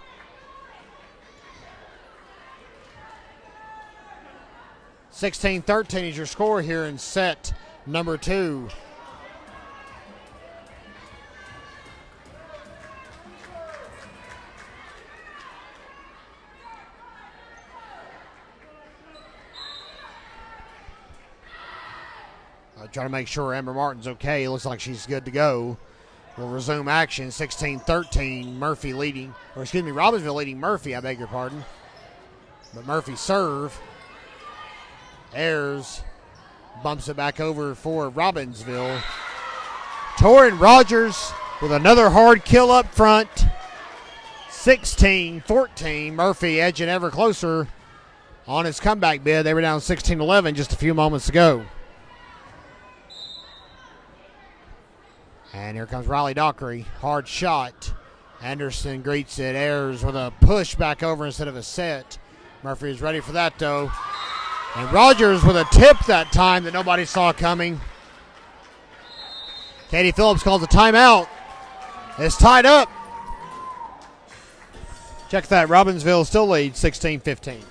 (16-13) is your score here in set number 2. Trying to make sure Amber Martin's okay. It looks like she's good to go. We'll resume action. 16-13. Murphy leading, or excuse me, Robbinsville leading Murphy, I beg your pardon. But Murphy serve. Ayers bumps it back over for Robbinsville. Torrin Rogers with another hard kill up front. 16-14. Murphy edging ever closer on his comeback bid. They were down 16-11 just a few moments ago. And here comes Riley Dockery. Hard shot. Anderson greets it. Ayers with a push back over instead of a set. Murphy is ready for that, though. And Rogers with a tip that time that nobody saw coming. Katie Phillips calls a timeout. It's tied up. Check that. Robbinsville still leads 16-15.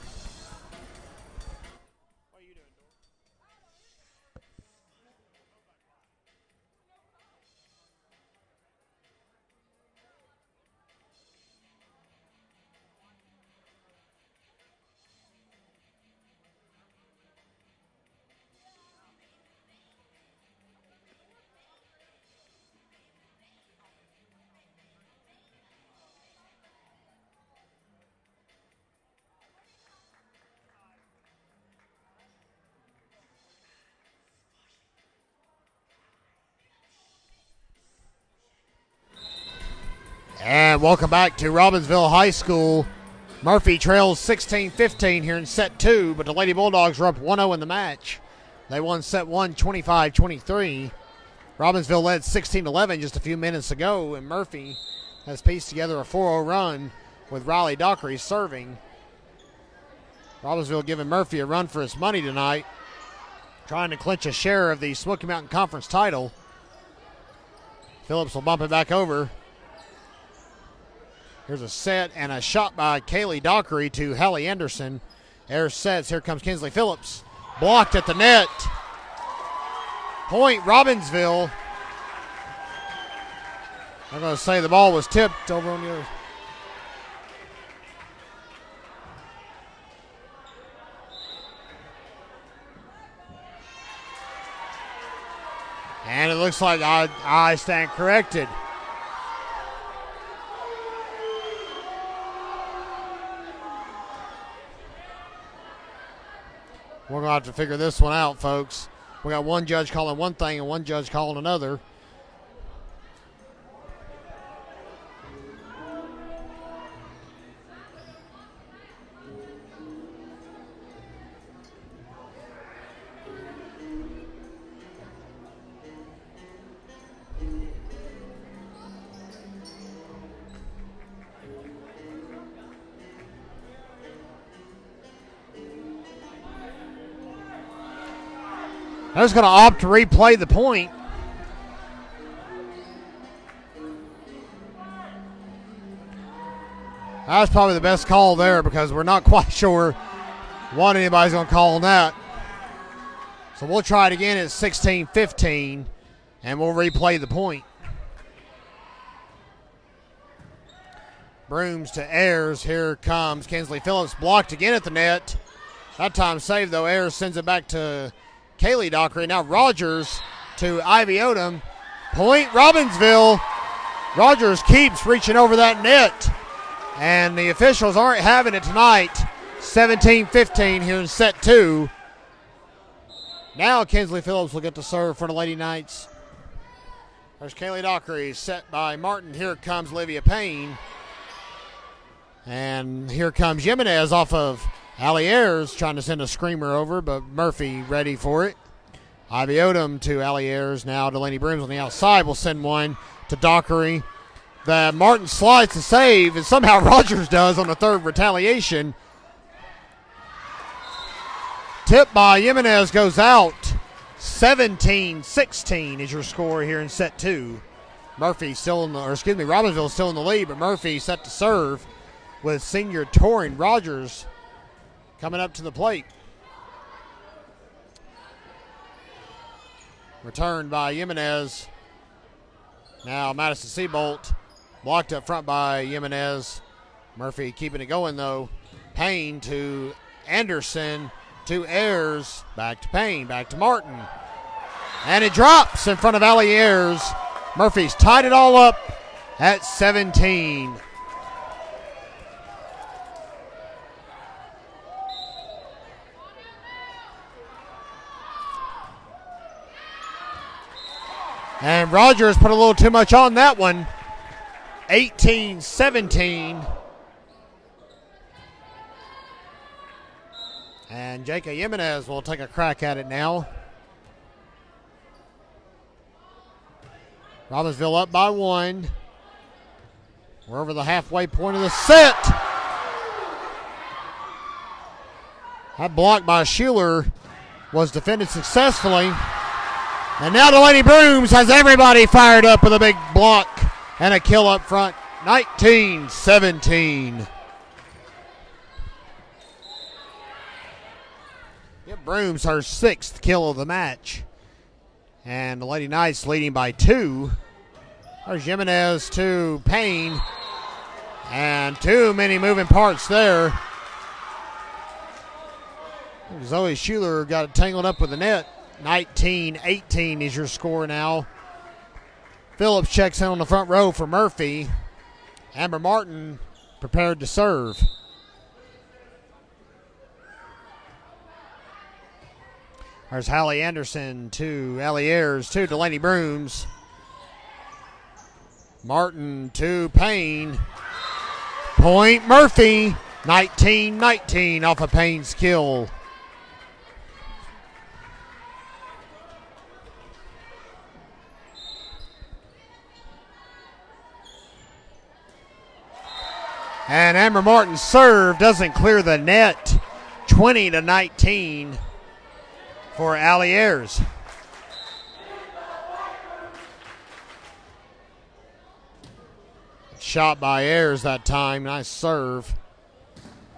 And welcome back to Robbinsville High School. Murphy trails 16-15 here in set 2, but the Lady Bulldogs are up 1-0 in the match. They won set 1 25-23. Robbinsville led 16-11 just a few minutes ago, and Murphy has pieced together a 4-0 run with Riley Dockery serving. Robbinsville giving Murphy a run for his money tonight, trying to clinch a share of the Smoky Mountain Conference title. Phillips will bump it back over. Here's a set and a shot by Kaylee Dockery to Hallie Anderson. Ayers sets. Here comes Kinsley Phillips. Blocked at the net. Point Robbinsville. I'm going to say the ball was tipped over on the other. And it looks like I stand corrected. We're going to have to figure this one out, folks. We got one judge calling one thing and one judge calling another. I was going to opt to replay the point. That was probably the best call there because we're not quite sure what anybody's going to call on that. So we'll try it again at 16-15, and we'll replay the point. Brooms to Ayers. Here comes Kinsley Phillips. Blocked again at the net. That time saved, though. Ayers sends it back to Kaylee Dockery. Now Rogers to Ivy Odom. Point Robbinsville. Rogers keeps reaching over that net. And the officials aren't having it tonight. 17-15 here in set 2. Now Kinsley Phillips will get to serve for the Lady Knights. There's Kaylee Dockery set by Martin. Here comes Olivia Payne. And here comes Jimenez off of Allie Ayers trying to send a screamer over, but Murphy ready for it. Ivy Odom to Allie Ayers. Now Delaney Brooms on the outside will send one to Dockery. The Martin slides to save, and somehow Rogers does on the third retaliation. Tip by Jimenez goes out. 17-16 is your score here in set two. Robbinsville still in the lead, but Murphy set to serve with senior Torin Rogers coming up to the plate. Returned by Jimenez. Now Madison Seabolt blocked up front by Jimenez. Murphy keeping it going though. Payne to Anderson to Ayers. Back to Payne. Back to Martin. And it drops in front of Allie Ayers. Murphy's tied it all up at 17. And Rogers put a little too much on that one. 18-17. And Jacob Jimenez will take a crack at it now. Robbinsville up by one. We're over the halfway point of the set. That block by Schuler was defended successfully. And now the Lady Brooms has everybody fired up with a big block and a kill up front. 19-17. Give Brooms her sixth kill of the match. And the Lady Knights leading by two. There's Jimenez to Payne. And too many moving parts there. Zoe Schuler got it tangled up with the net. 19-18 is your score now. Phillips checks in on the front row for Murphy. Amber Martin prepared to serve. There's Hallie Anderson to Allie Ayers to Delaney Brooms. Martin to Payne. Point Murphy. 19-19 off of Payne's kill. And Amber Martin's serve doesn't clear the net. 20-19 for Allie Ayers. Shot by Ayers that time. Nice serve.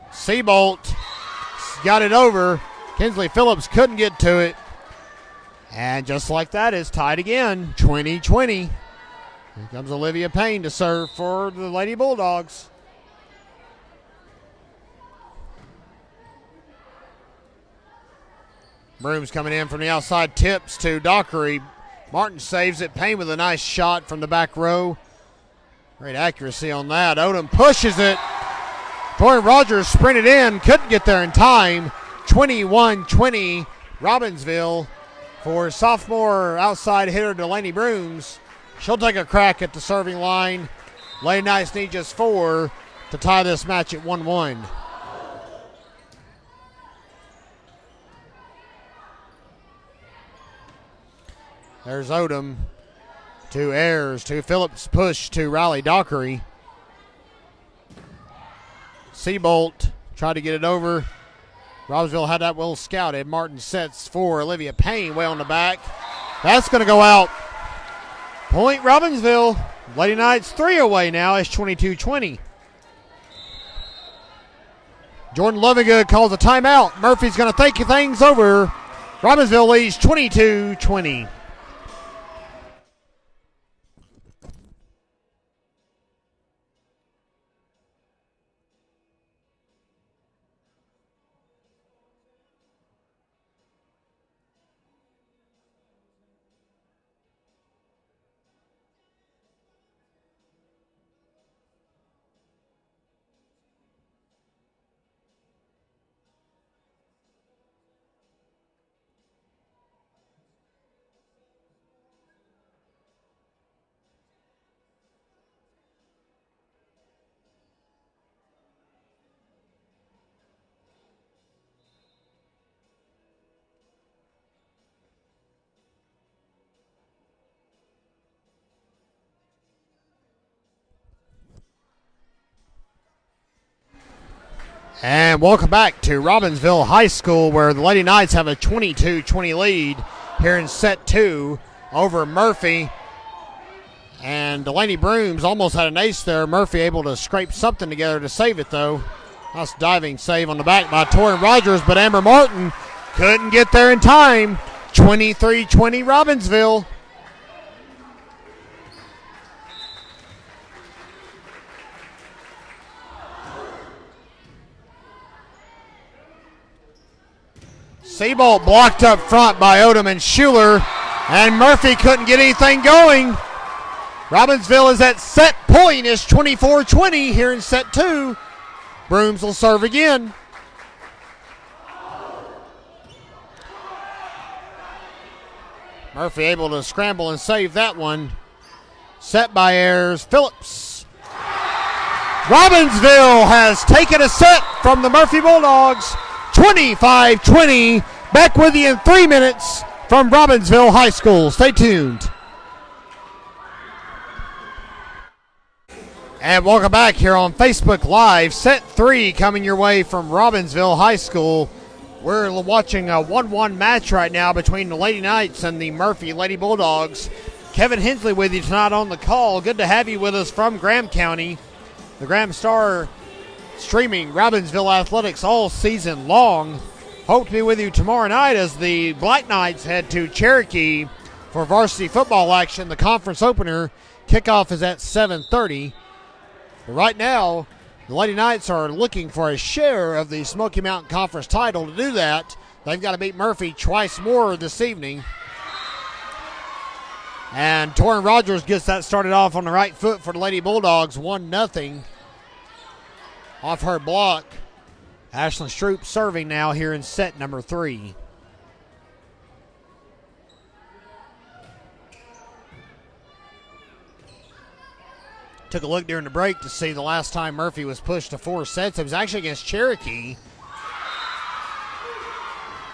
Seabolt got it over. Kinsley Phillips couldn't get to it. And just like that, it's tied again. 20-20. Here comes Olivia Payne to serve for the Lady Bulldogs. Brooms coming in from the outside, tips to Dockery. Martin saves it. Payne with a nice shot from the back row. Great accuracy on that. Odom pushes it. Torin Rogers sprinted in, couldn't get there in time. 21-20, Robbinsville for sophomore outside hitter Delaney Brooms. She'll take a crack at the serving line. Lady Knights need just 4 to tie this match at 1-1. There's Odom to Ayers to Phillips, push to Riley Dockery. Seabolt tried to get it over. Robbinsville had that well scouted. Martin sets for Olivia Payne way on the back. That's going to go out. Point Robbinsville. Lady Knights 3 away now. It's 22-20. Jordan Lovingood calls a timeout. Murphy's going to think things over. Robbinsville leads 22-20. And welcome back to Robbinsville High School, where the Lady Knights have a 22-20 lead here in set 2 over Murphy. And Delaney Brooms almost had an ace there. Murphy able to scrape something together to save it, though. Nice diving save on the back by Torrin Rogers, but Amber Martin couldn't get there in time. 23-20 Robbinsville. Seabolt blocked up front by Odom and Schuler, and Murphy couldn't get anything going. Robbinsville is at set point. It's 24-20 here in set 2. Brooms will serve again. Murphy able to scramble and save that one. Set by Ayers. Phillips. Robbinsville has taken a set from the Murphy Bulldogs. 25-20. Back with you in 3 minutes from Robbinsville High School. Stay tuned. And welcome back here on Facebook Live. Set 3 coming your way from Robbinsville High School. We're watching a 1-1 match right now between the Lady Knights and the Murphy Lady Bulldogs. Kevin Hensley with you tonight on the call. Good to have you with us from Graham County. The Graham Star streaming Robbinsville Athletics all season long. Hope to be with you tomorrow night as the Black Knights head to Cherokee for varsity football action. The conference opener kickoff is at 7:30. But right now, the Lady Knights are looking for a share of the Smoky Mountain Conference title. To do that, they've got to beat Murphy twice more this evening. And Torrin Rogers gets that started off on the right foot for the Lady Bulldogs, 1-0 off her block. Ashlyn Stroop serving now here in set number 3. Took a look during the break to see the last time Murphy was pushed to 4 sets. It was actually against Cherokee.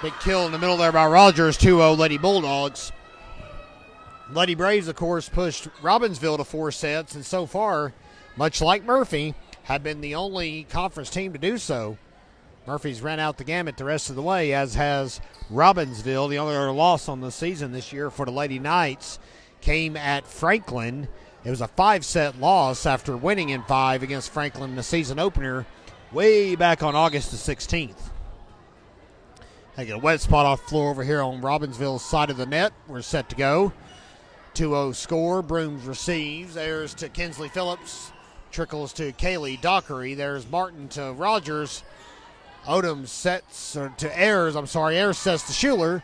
Big kill in the middle there by Rogers, 2-0 Lady Bulldogs. Lady Braves, of course, pushed Robbinsville to 4 sets, and so far, much like Murphy, have been the only conference team to do so. Murphy's ran out the gamut the rest of the way, as has Robbinsville. The only other loss on the season this year for the Lady Knights came at Franklin. It was a 5-set loss after winning in 5 against Franklin in the season opener way back on August the 16th. They get a wet spot off the floor over here on Robbinsville's side of the net. We're set to go. 2-0 score. Brooms receives. Ayers to Kinsley Phillips. Trickles to Kaylee Dockery. There's Martin to Rogers. Odom sets, or to Ayers, Ayers sets to Schuler.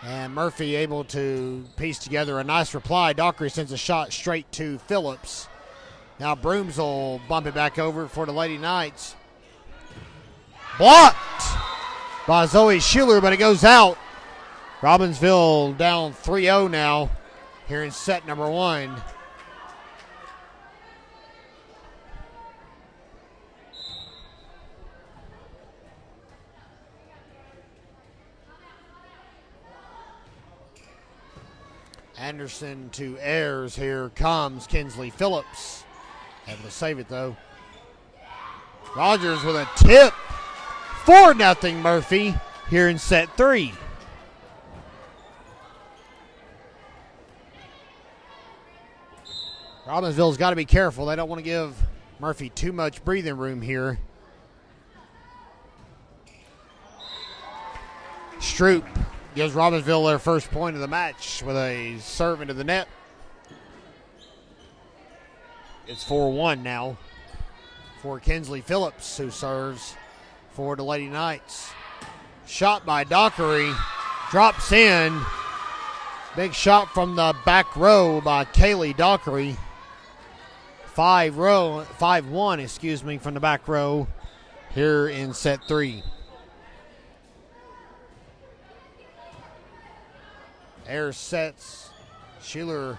And Murphy able to piece together a nice reply. Dockery sends a shot straight to Phillips. Now Brooms will bump it back over for the Lady Knights. Blocked by Zoe Schuler, but it goes out. Robbinsville down 3-0 now here in set number 1. Anderson to Ayers. Here comes Kinsley Phillips. Able to save it, though. Rogers with a tip. 4-0 Murphy here in set 3. Robbinsville's got to be careful. They don't want to give Murphy too much breathing room here. Stroop gives Robbinsville their first point of the match with a serve into the net. It's 4-1 now for Kinsley Phillips, who serves for the Lady Knights. Shot by Dockery. Drops in. Big shot from the back row by Kaylee Dockery. 5-1 from the back row here in set 3. Ayers sets. Schuler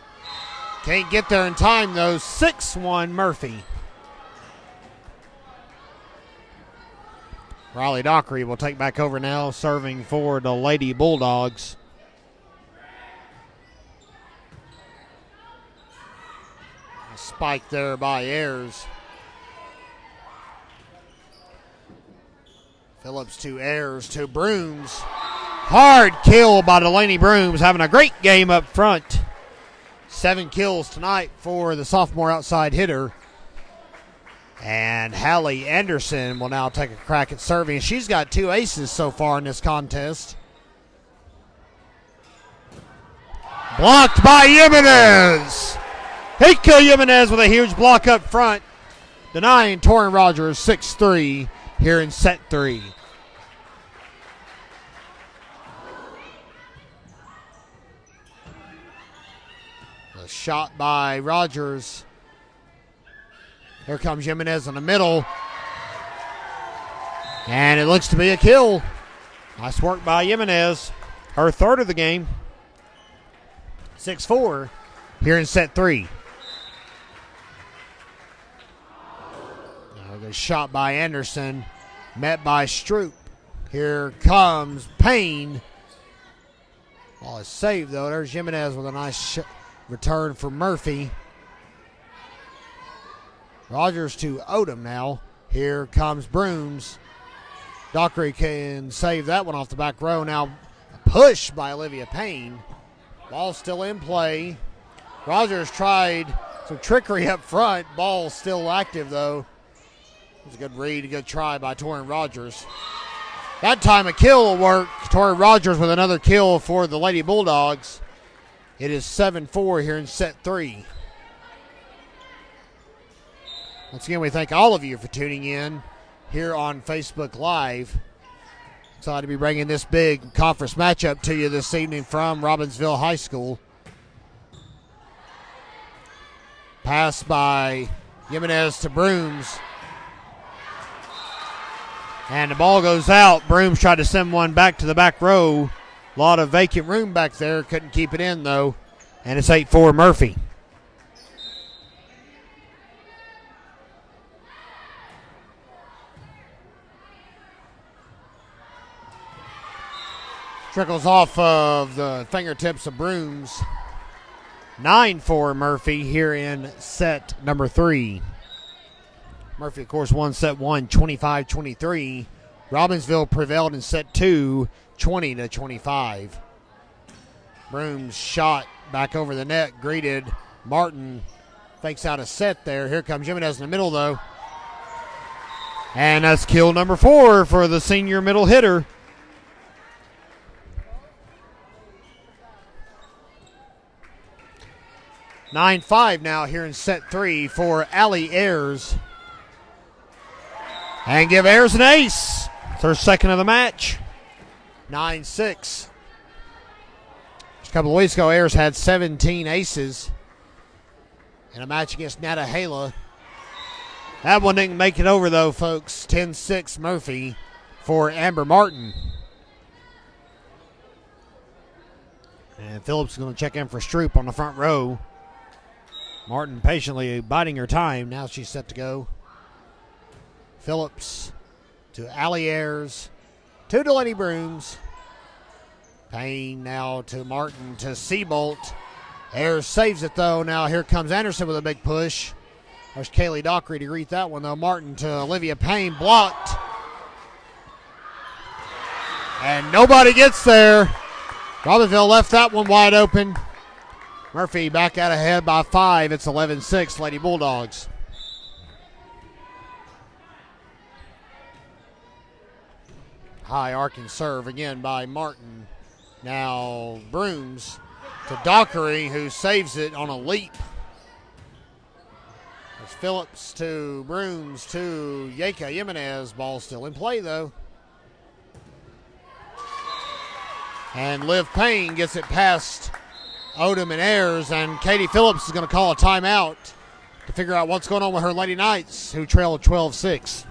can't get there in time, though. 6-1 Murphy. Riley Dockery will take back over now, serving for the Lady Bulldogs. A spike there by Ayers. Phillips to Ayers to Brooms. Hard kill by Delaney Brooms, having a great game up front. 7 kills tonight for the sophomore outside hitter. And Hallie Anderson will now take a crack at serving. She's got 2 aces so far in this contest. Blocked by Jimenez. Heiko Jimenez with a huge block up front, denying Torin Rogers 6-3 here in set 3. A shot by Rogers. Here comes Jimenez in the middle. And it looks to be a kill. Nice work by Jimenez. Her third of the game. 6-4 here in set 3. Now the shot by Anderson. Met by Stroop. Here comes Payne. Ball is saved though. There's Jimenez with a nice return for Murphy. Rogers to Odom now. Here comes Brooms. Dockery can save that one off the back row. Now a push by Olivia Payne. Ball still in play. Rogers tried some trickery up front. Ball still active though. It was a good read, a good try by Torin Rogers. That time a kill will work. Torin Rogers with another kill for the Lady Bulldogs. It is 7-4 here in set 3. Once again, we thank all of you for tuning in here on Facebook Live. Excited to be bringing this big conference matchup to you this evening from Robbinsville High School. Pass by Jimenez to Brooms. And the ball goes out. Brooms tried to send one back to the back row. A lot of vacant room back there. Couldn't keep it in, though. And it's 8-4 Murphy. Trickles off of the fingertips of Brooms. 9-4 Murphy here in set number 3. Murphy, of course, won set 1, 25-23. Robbinsville prevailed in set 2, 20-25. Brooms shot back over the net, greeted. Martin fakes out a set there. Here comes Jimenez in the middle, though. And that's kill number 4 for the senior middle hitter. (9-5) now here in set 3 for Allie Ayers. And give Ayers an ace. It's her second of the match. 9-6. A couple of weeks ago, Ayers had 17 aces in a match against Natahala. That one didn't make it over, though, folks. 10-6 Murphy for Amber Martin. And Phillips is going to check in for Stroop on the front row. Martin patiently biding her time. Now she's set to go. Phillips to Allie Ayers, to Delaney Brooms. Payne now to Martin, to Seabolt. Ayers saves it, though. Now here comes Anderson with a big push. There's Kaylee Dockery to greet that one, though. Martin to Olivia Payne, blocked. And nobody gets there. Robbinsville left that one wide open. Murphy back out ahead by 5. It's 11-6, Lady Bulldogs. High arcing serve again by Martin. Now Brooms to Dockery, who saves it on a leap. There's Phillips to Brooms to Yeka Jimenez. Ball still in play, though. And Liv Payne gets it past Odom and Ayers, and Katie Phillips is going to call a timeout to figure out what's going on with her Lady Knights, who trailed 12-6.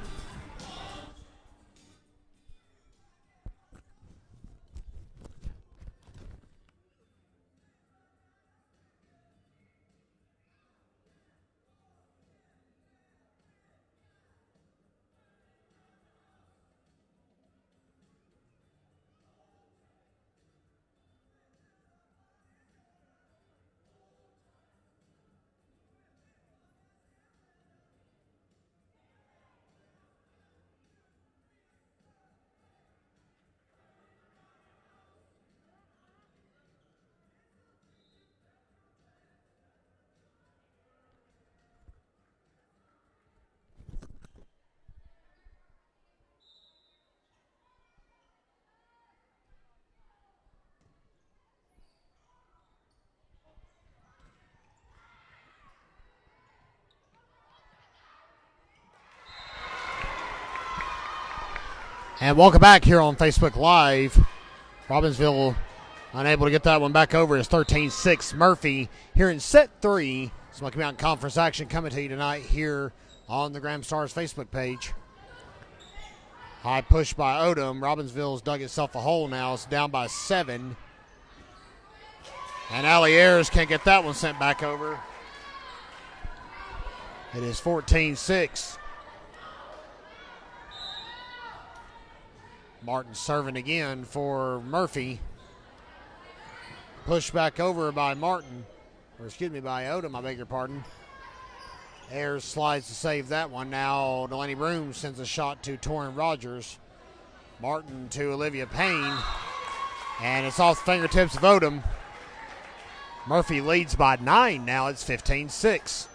And welcome back here on Facebook Live. Robbinsville unable to get that one back over. It's 13-6 Murphy here in set 3. Smoky Mountain Conference action coming to you tonight here on the Graham Stars Facebook page. High push by Odom. Robbinsville's dug itself a hole now. It's down by 7. And Allie Ayers can't get that one sent back over. It is 14-6. Martin serving again for Murphy. Pushed back over by Martin. Or excuse me, by Odom, I beg your pardon. Ayers slides to save that one. Now Delaney Broom sends a shot to Torin Rogers. Martin to Olivia Payne. And it's off the fingertips of Odom. Murphy leads by 9 now. It's 15-6.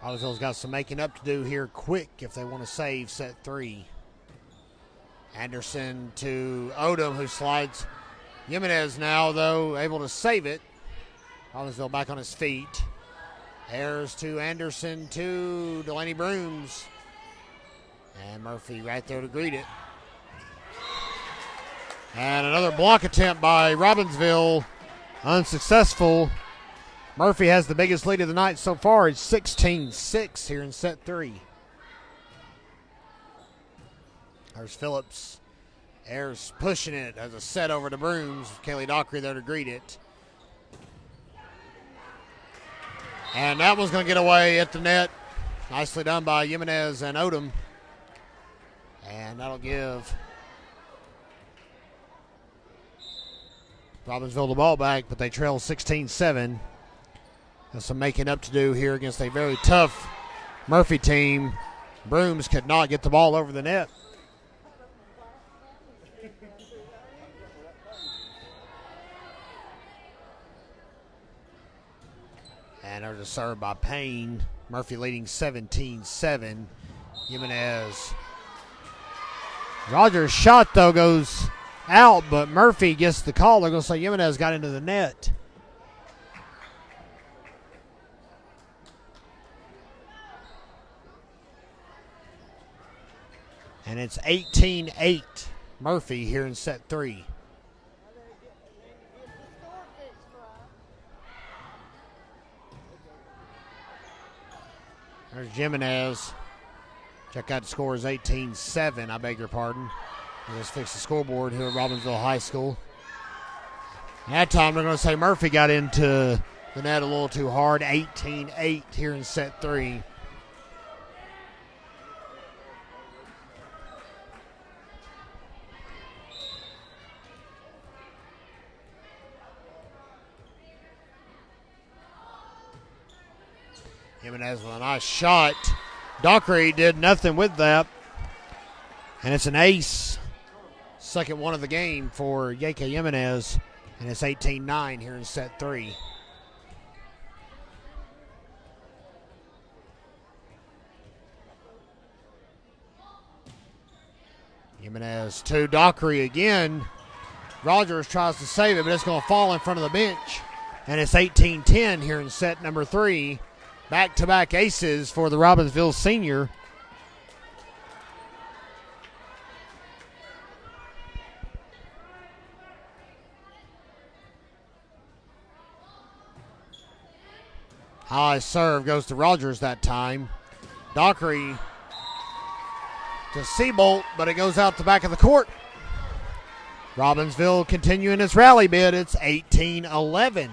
Robbinsville's got some making up to do here quick if they want to save set 3. Anderson to Odom, who slides. Jimenez now, though, able to save it. Robbinsville back on his feet. Ayers to Anderson to Delaney Brooms. And Murphy right there to greet it. And another block attempt by Robbinsville. Unsuccessful. Murphy has the biggest lead of the night so far. It's 16-6 here in set 3. There's Phillips. Ayers pushing it as a set over to Brooms. Kaylee Dockery there to greet it. And that one's going to get away at the net. Nicely done by Jimenez and Odom. And that'll give Robbinsville the ball back, but they trail 16-7. Has some making up to do here against a very tough Murphy team. Brooms could not get the ball over the net. And there's a serve by Payne. Murphy leading 17-7. Jimenez. Rogers' shot, though, goes out, but Murphy gets the call. They're going to say Jimenez got into the net. And it's 18-8 Murphy here in set 3. There's Jimenez. Check out the score is 18-7. I beg your pardon. Let's fix the scoreboard here at Robbinsville High School. That time they're going to say Murphy got into the net a little too hard. 18-8 here in set 3. Jimenez with a nice shot. Dockery did nothing with that. And it's an ace. Second one of the game for Yeke Jimenez. And it's 18-9 here in set 3. Jimenez to Dockery again. Rogers tries to save it, but it's going to fall in front of the bench. And it's 18-10 here in set number 3. Back-to-back aces for the Robbinsville senior. High serve goes to Rogers that time. Dockery to Seabolt, but it goes out the back of the court. Robbinsville continuing its rally bid. It's 18-11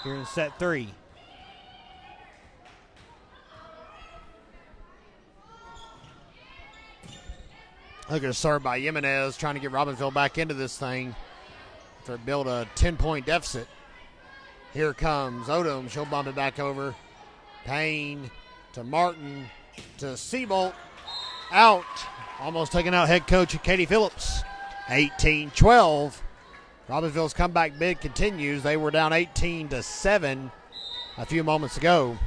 here in set 3. Look at a serve by Jimenez trying to get Robbinsville back into this thing to build a 10-point deficit. Here comes Odom. She'll bump it back over. Payne to Martin to Seabolt. Out. Almost taking out head coach Katie Phillips. 18-12. Robbinsville's comeback bid continues. They were down 18-7 a few moments ago.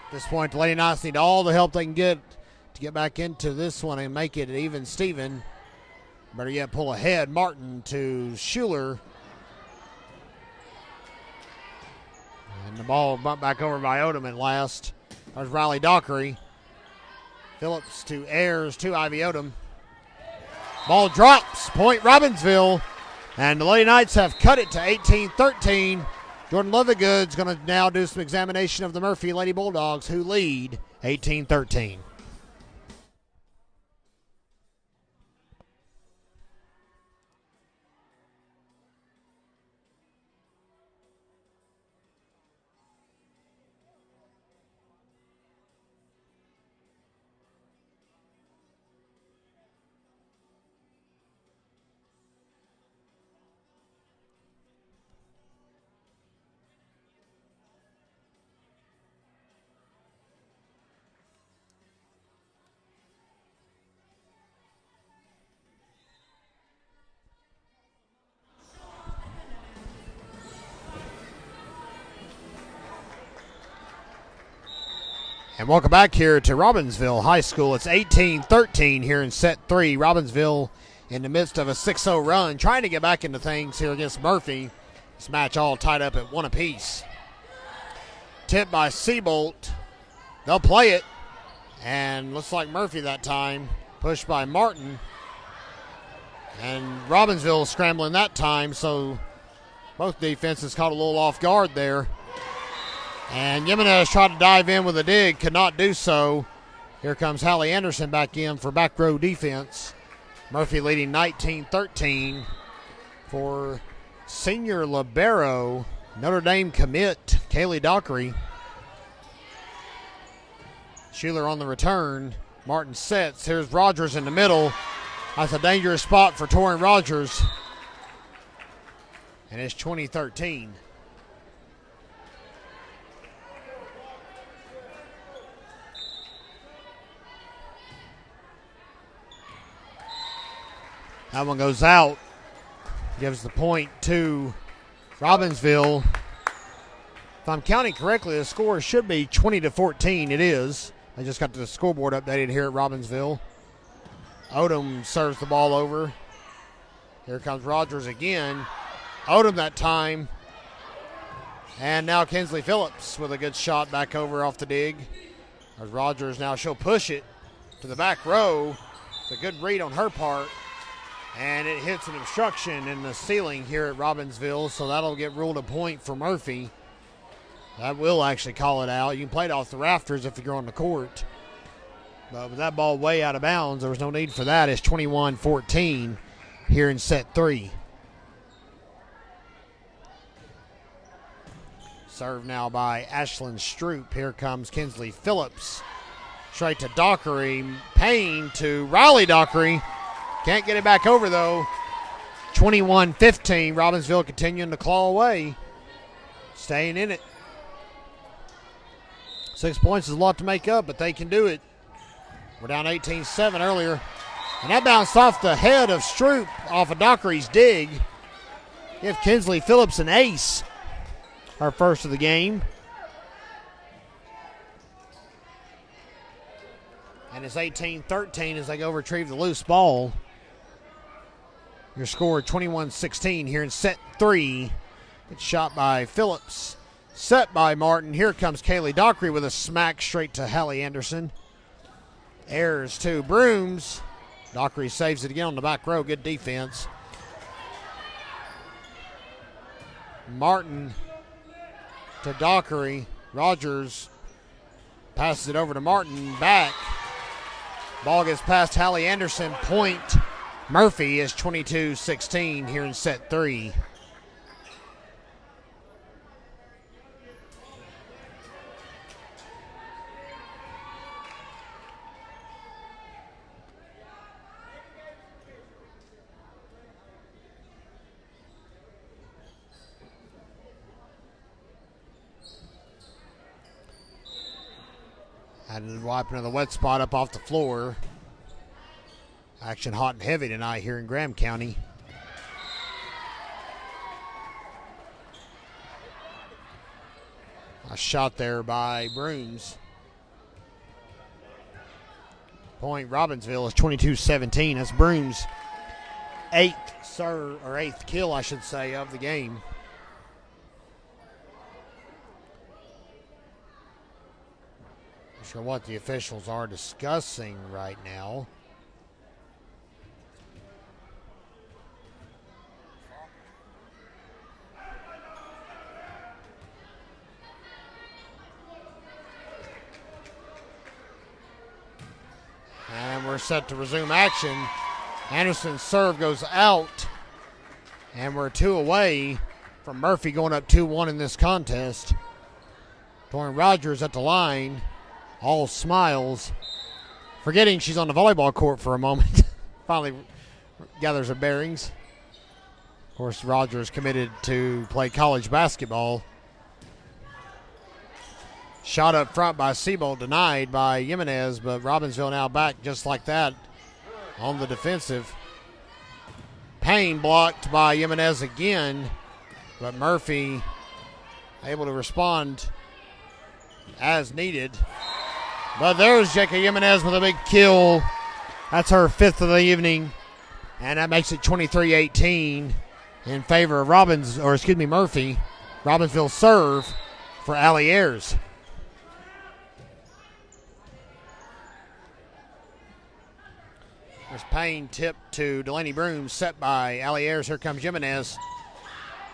At this point, the Lady Knights need all the help they can get to get back into this one and make it even Steven. Better yet, pull ahead. Martin to Schuler. And the ball bumped back over by Odom at last. There's Riley Dockery. Phillips to Ayers to Ivy Odom. Ball drops. Point Robbinsville. And the Lady Knights have cut it to 18-13. Jordan Lovegood's going to now do some examination of the Murphy Lady Bulldogs, who lead 18-13. And welcome back here to Robbinsville High School. It's 18-13 here in set 3. Robbinsville in the midst of a 6-0 run, trying to get back into things here against Murphy. This match all tied up at 1 apiece. Tipped by Seabolt. They'll play it. And looks like Murphy that time. Pushed by Martin. And Robbinsville scrambling that time, so both defenses caught a little off guard there. And Jimenez tried to dive in with a dig, could not do so. Here comes Hallie Anderson back in for back row defense. Murphy leading 19-13 for senior libero, Notre Dame commit, Kaylee Dockery. Schuler on the return. Martin sets. Here's Rogers in the middle. That's a dangerous spot for Torin Rogers. And it's 20-13. That one goes out. Gives the point to Robbinsville. If I'm counting correctly, the score should be 20-14. It is. I just got the scoreboard updated here at Robbinsville. Odom serves the ball over. Here comes Rogers again. Odom that time. And now Kinsley Phillips with a good shot back over off the dig. As Rogers now, she'll push it to the back row. It's a good read on her part. And it hits an obstruction in the ceiling here at Robbinsville, so that'll get ruled a point for Murphy. That will actually call it out. You can play it off the rafters if you're on the court. But with that ball way out of bounds, there was no need for that. It's 21-14 here in set 3. Served now by Ashlyn Stroop. Here comes Kinsley Phillips. Straight to Dockery. Payne to Riley Dockery. Can't get it back over, though. 21-15. Robbinsville continuing to claw away. Staying in it. 6 points is a lot to make up, but they can do it. We're down 18-7 earlier. And that bounced off the head of Stroop off of Dockery's dig. Give Kinsley Phillips an ace. Our first of the game. And it's 18-13 as they go retrieve the loose ball. Your score 21-16 here in set 3. It's shot by Phillips. Set by Martin. Here comes Kaylee Dockery with a smack straight to Hallie Anderson. Ayers to Brooms. Dockery saves it again on the back row. Good defense. Martin to Dockery. Rogers passes it over to Martin. Back. Ball gets past Hallie Anderson. Point. Murphy is 22-16 here in set 3. And wiping the wet spot up off the floor. Action hot and heavy tonight here in Graham County. A shot there by Brooms. Point Robbinsville is 22-17. That's Brooms' eighth kill, I should say, of the game. Not sure what the officials are discussing right now. And we're set to resume action. Anderson's serve goes out. And we're 2 away from Murphy going up 2-1 in this contest. Torian Rogers at the line. All smiles. Forgetting she's on the volleyball court for a moment. Finally gathers her bearings. Of course, Rogers committed to play college basketball. Shot up front by Siebold, denied by Jimenez, but Robbinsville now back just like that on the defensive. Payne blocked by Jimenez again, but Murphy able to respond as needed. But there's Jeka Jimenez with a big kill. That's her 5th of the evening, and that makes it 23-18 in favor of Murphy. Robbinsville serve for Allie Ayers. There's Payne tipped to Delaney Brooms, set by Allie Ayers. Here comes Jimenez.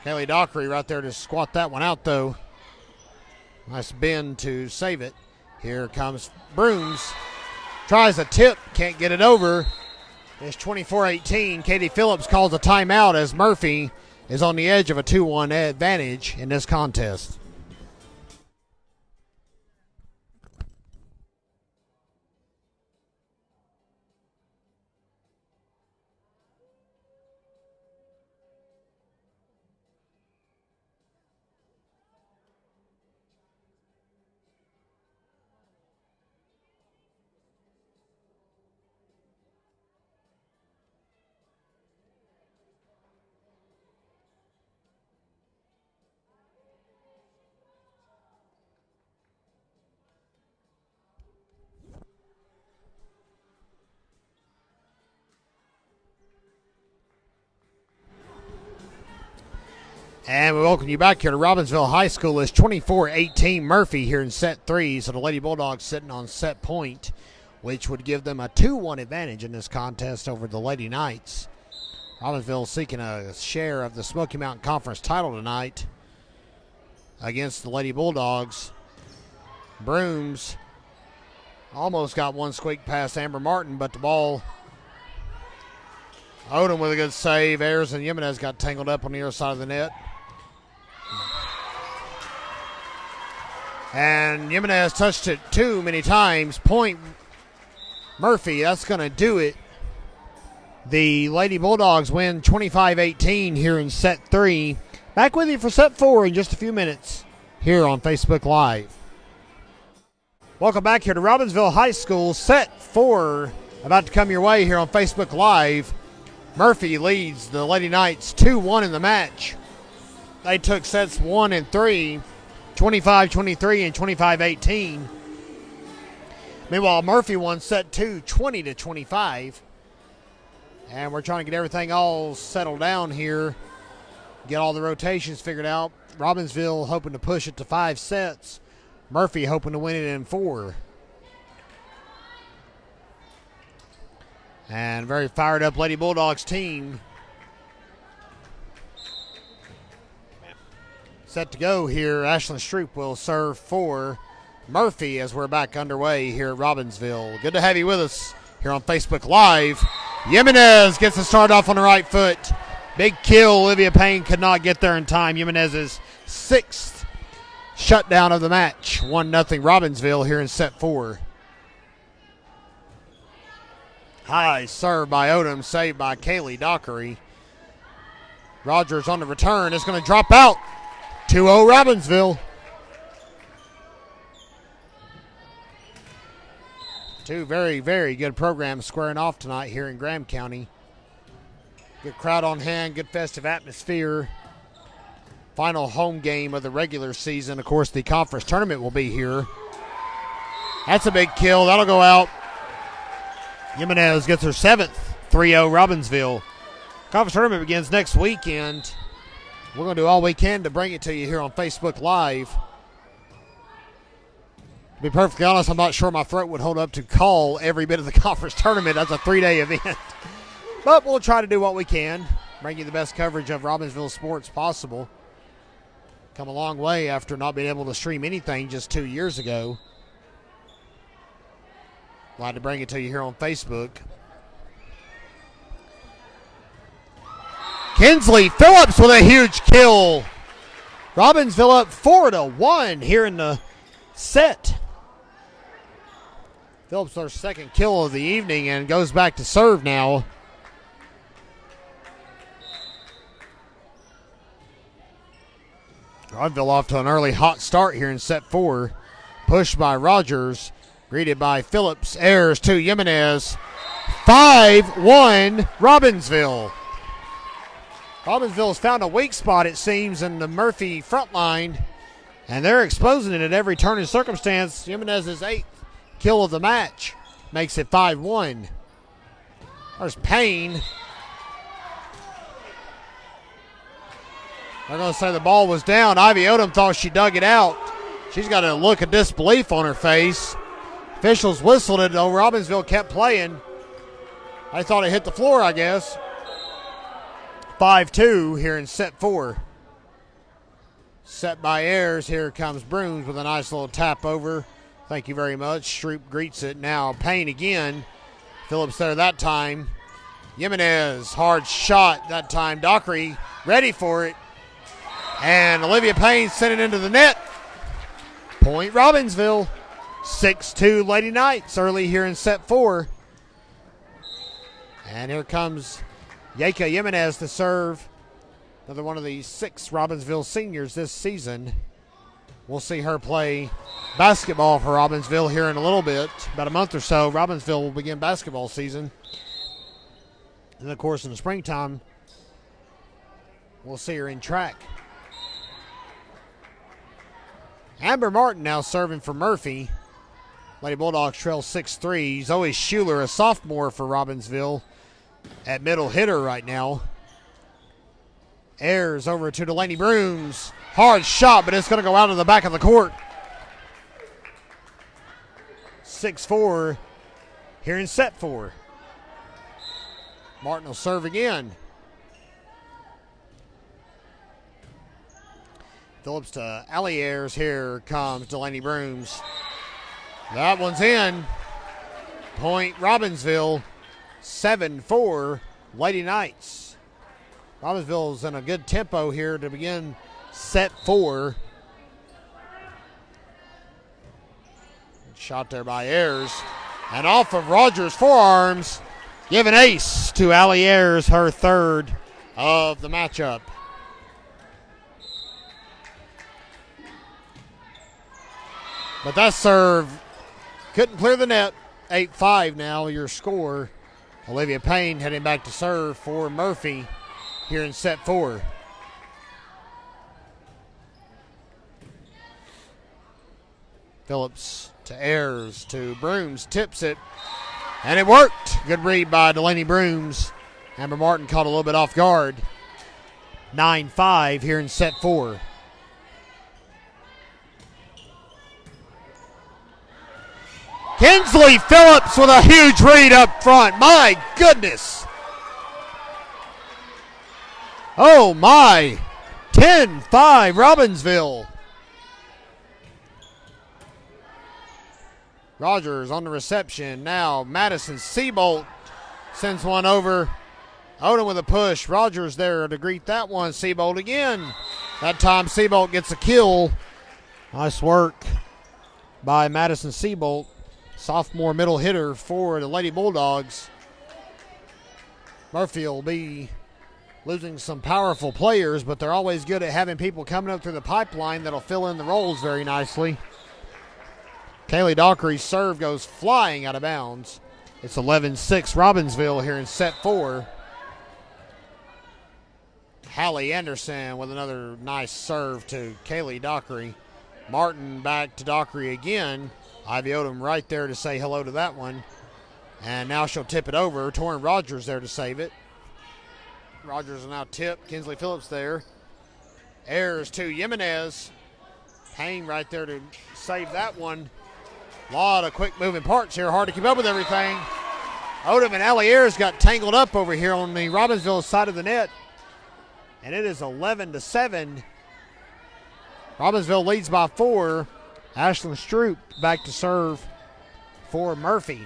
Kaylee Dockery right there to squat that one out, though. Nice bend to save it. Here comes Brooms. Tries a tip, can't get it over. It's 24-18. Katie Phillips calls a timeout as Murphy is on the edge of a 2-1 advantage in this contest. And we welcome you back here to Robbinsville High School. It's 24-18 Murphy here in set 3. So the Lady Bulldogs sitting on set point, which would give them a 2-1 advantage in this contest over the Lady Knights. Robbinsville seeking a share of the Smoky Mountain Conference title tonight against the Lady Bulldogs. Brooms almost got one squeak past Amber Martin, but the ball, Odom with a good save. Ayers and Jimenez got tangled up on the other side of the net. And Jimenez touched it too many times. Point Murphy, that's going to do it. The Lady Bulldogs win 25-18 here in set 3. Back with you for set 4 in just a few minutes here on Facebook Live. Welcome back here to Robbinsville High School. Set 4 about to come your way here on Facebook Live. Murphy leads the Lady Knights 2-1 in the match. They took sets 1 and 3, 25-23 and 25-18. Meanwhile, Murphy won set 2, 20-25. And we're trying to get everything all settled down here, get all the rotations figured out. Robbinsville hoping to push it to 5 sets. Murphy hoping to win it in 4. And very fired up Lady Bulldogs team. Set to go here. Ashlyn Stroop will serve for Murphy as we're back underway here at Robbinsville. Good to have you with us here on Facebook Live. Jimenez gets the start off on the right foot. Big kill. Olivia Payne could not get there in time. Jimenez's 6th shutdown of the match. 1-0 Robbinsville here in set 4. High serve by Odom, saved by Kaylee Dockery. Rogers on the return is going to drop out. 2-0 Robbinsville. Two very, very good programs squaring off tonight here in Graham County. Good crowd on hand, good festive atmosphere. Final home game of the regular season. Of course, the conference tournament will be here. That's a big kill. That'll go out. Jimenez gets her 7th. 3-0 Robbinsville. Conference tournament begins next weekend. We're going to do all we can to bring it to you here on Facebook Live. To be perfectly honest, I'm not sure my throat would hold up to call every bit of the conference tournament as a 3-day event. But we'll try to do what we can, bring you the best coverage of Robbinsville sports possible. Come a long way after not being able to stream anything just 2 years ago. Glad to bring it to you here on Facebook. Kinsley Phillips with a huge kill. Robbinsville up 4-1 here in the set. Phillips their second kill of the evening and goes back to serve now. Robbinsville off to an early hot start here in set 4. Pushed by Rogers. Greeted by Phillips. Airs to Jimenez. 5-1 Robbinsville. Robbinsville's found a weak spot, it seems, in the Murphy front line. And they're exposing it at every turn and circumstance. Jimenez's 8th kill of the match makes it 5-1. There's Payne. They're going to say the ball was down. Ivy Odom thought she dug it out. She's got a look of disbelief on her face. Officials whistled it, though Robbinsville kept playing. I thought it hit the floor, I guess. 5-2 here in set 4. Set by Ayers. Here comes Brooms with a nice little tap over. Thank you very much. Stroop greets it. Now Payne again. Phillips there that time. Jimenez, hard shot that time. Dockery ready for it. And Olivia Payne sent it into the net. Point Robbinsville. 6-2 Lady Knights early here in set 4. And here comes Yeka Jimenez to serve. Another one of the 6 Robbinsville seniors this season. We'll see her play basketball for Robbinsville here in a little bit. About a month or so, Robbinsville will begin basketball season. And, of course, in the springtime, we'll see her in track. Amber Martin now serving for Murphy. Lady Bulldogs trail 6-3. Zoe Schuler, a sophomore for Robbinsville, at middle hitter right now. Airs over to Delaney Brooms. Hard shot, but it's going to go out of the back of the court. 6-4 here in set 4. Martin will serve again. Phillips to Allie Ayers. Here comes Delaney Brooms. That one's in. Point Robbinsville. 7-4 Lady Knights. Robbinsville's in a good tempo here to begin set 4. Shot there by Ayers. And off of Rogers' forearms. Give an ace to Allie Ayers, her 3rd of the matchup. But that serve couldn't clear the net. 8-5 now your score. Olivia Payne heading back to serve for Murphy here in set 4. Phillips to Ayers to Brooms. Tips it. And it worked. Good read by Delaney Brooms. Amber Martin caught a little bit off guard. 9-5 here in set 4. Kinsley Phillips with a huge read up front. My goodness. Oh my. 10-5 Robbinsville. Rogers on the reception. Now Madison Seabolt sends one over. Odom with a push. Rogers there to greet that one. Seabolt again. That time Seabolt gets a kill. Nice work by Madison Seabolt. Sophomore middle hitter for the Lady Bulldogs. Murphy will be losing some powerful players, but they're always good at having people coming up through the pipeline that'll fill in the roles very nicely. Kaylee Dockery's serve goes flying out of bounds. It's 11-6 Robbinsville here in set 4. Hallie Anderson with another nice serve to Kaylee Dockery. Martin back to Dockery again. Ivy Odom right there to say hello to that one. And now she'll tip it over. Torrin Rogers there to save it. Rogers will now tip. Kinsley Phillips there. Ayers to Jimenez. Payne right there to save that one. A lot of quick moving parts here. Hard to keep up with everything. Odom and Alliers got tangled up over here on the Robbinsville side of the net. And it is 11-7. Robbinsville leads by 4. Ashlyn Stroop back to serve for Murphy.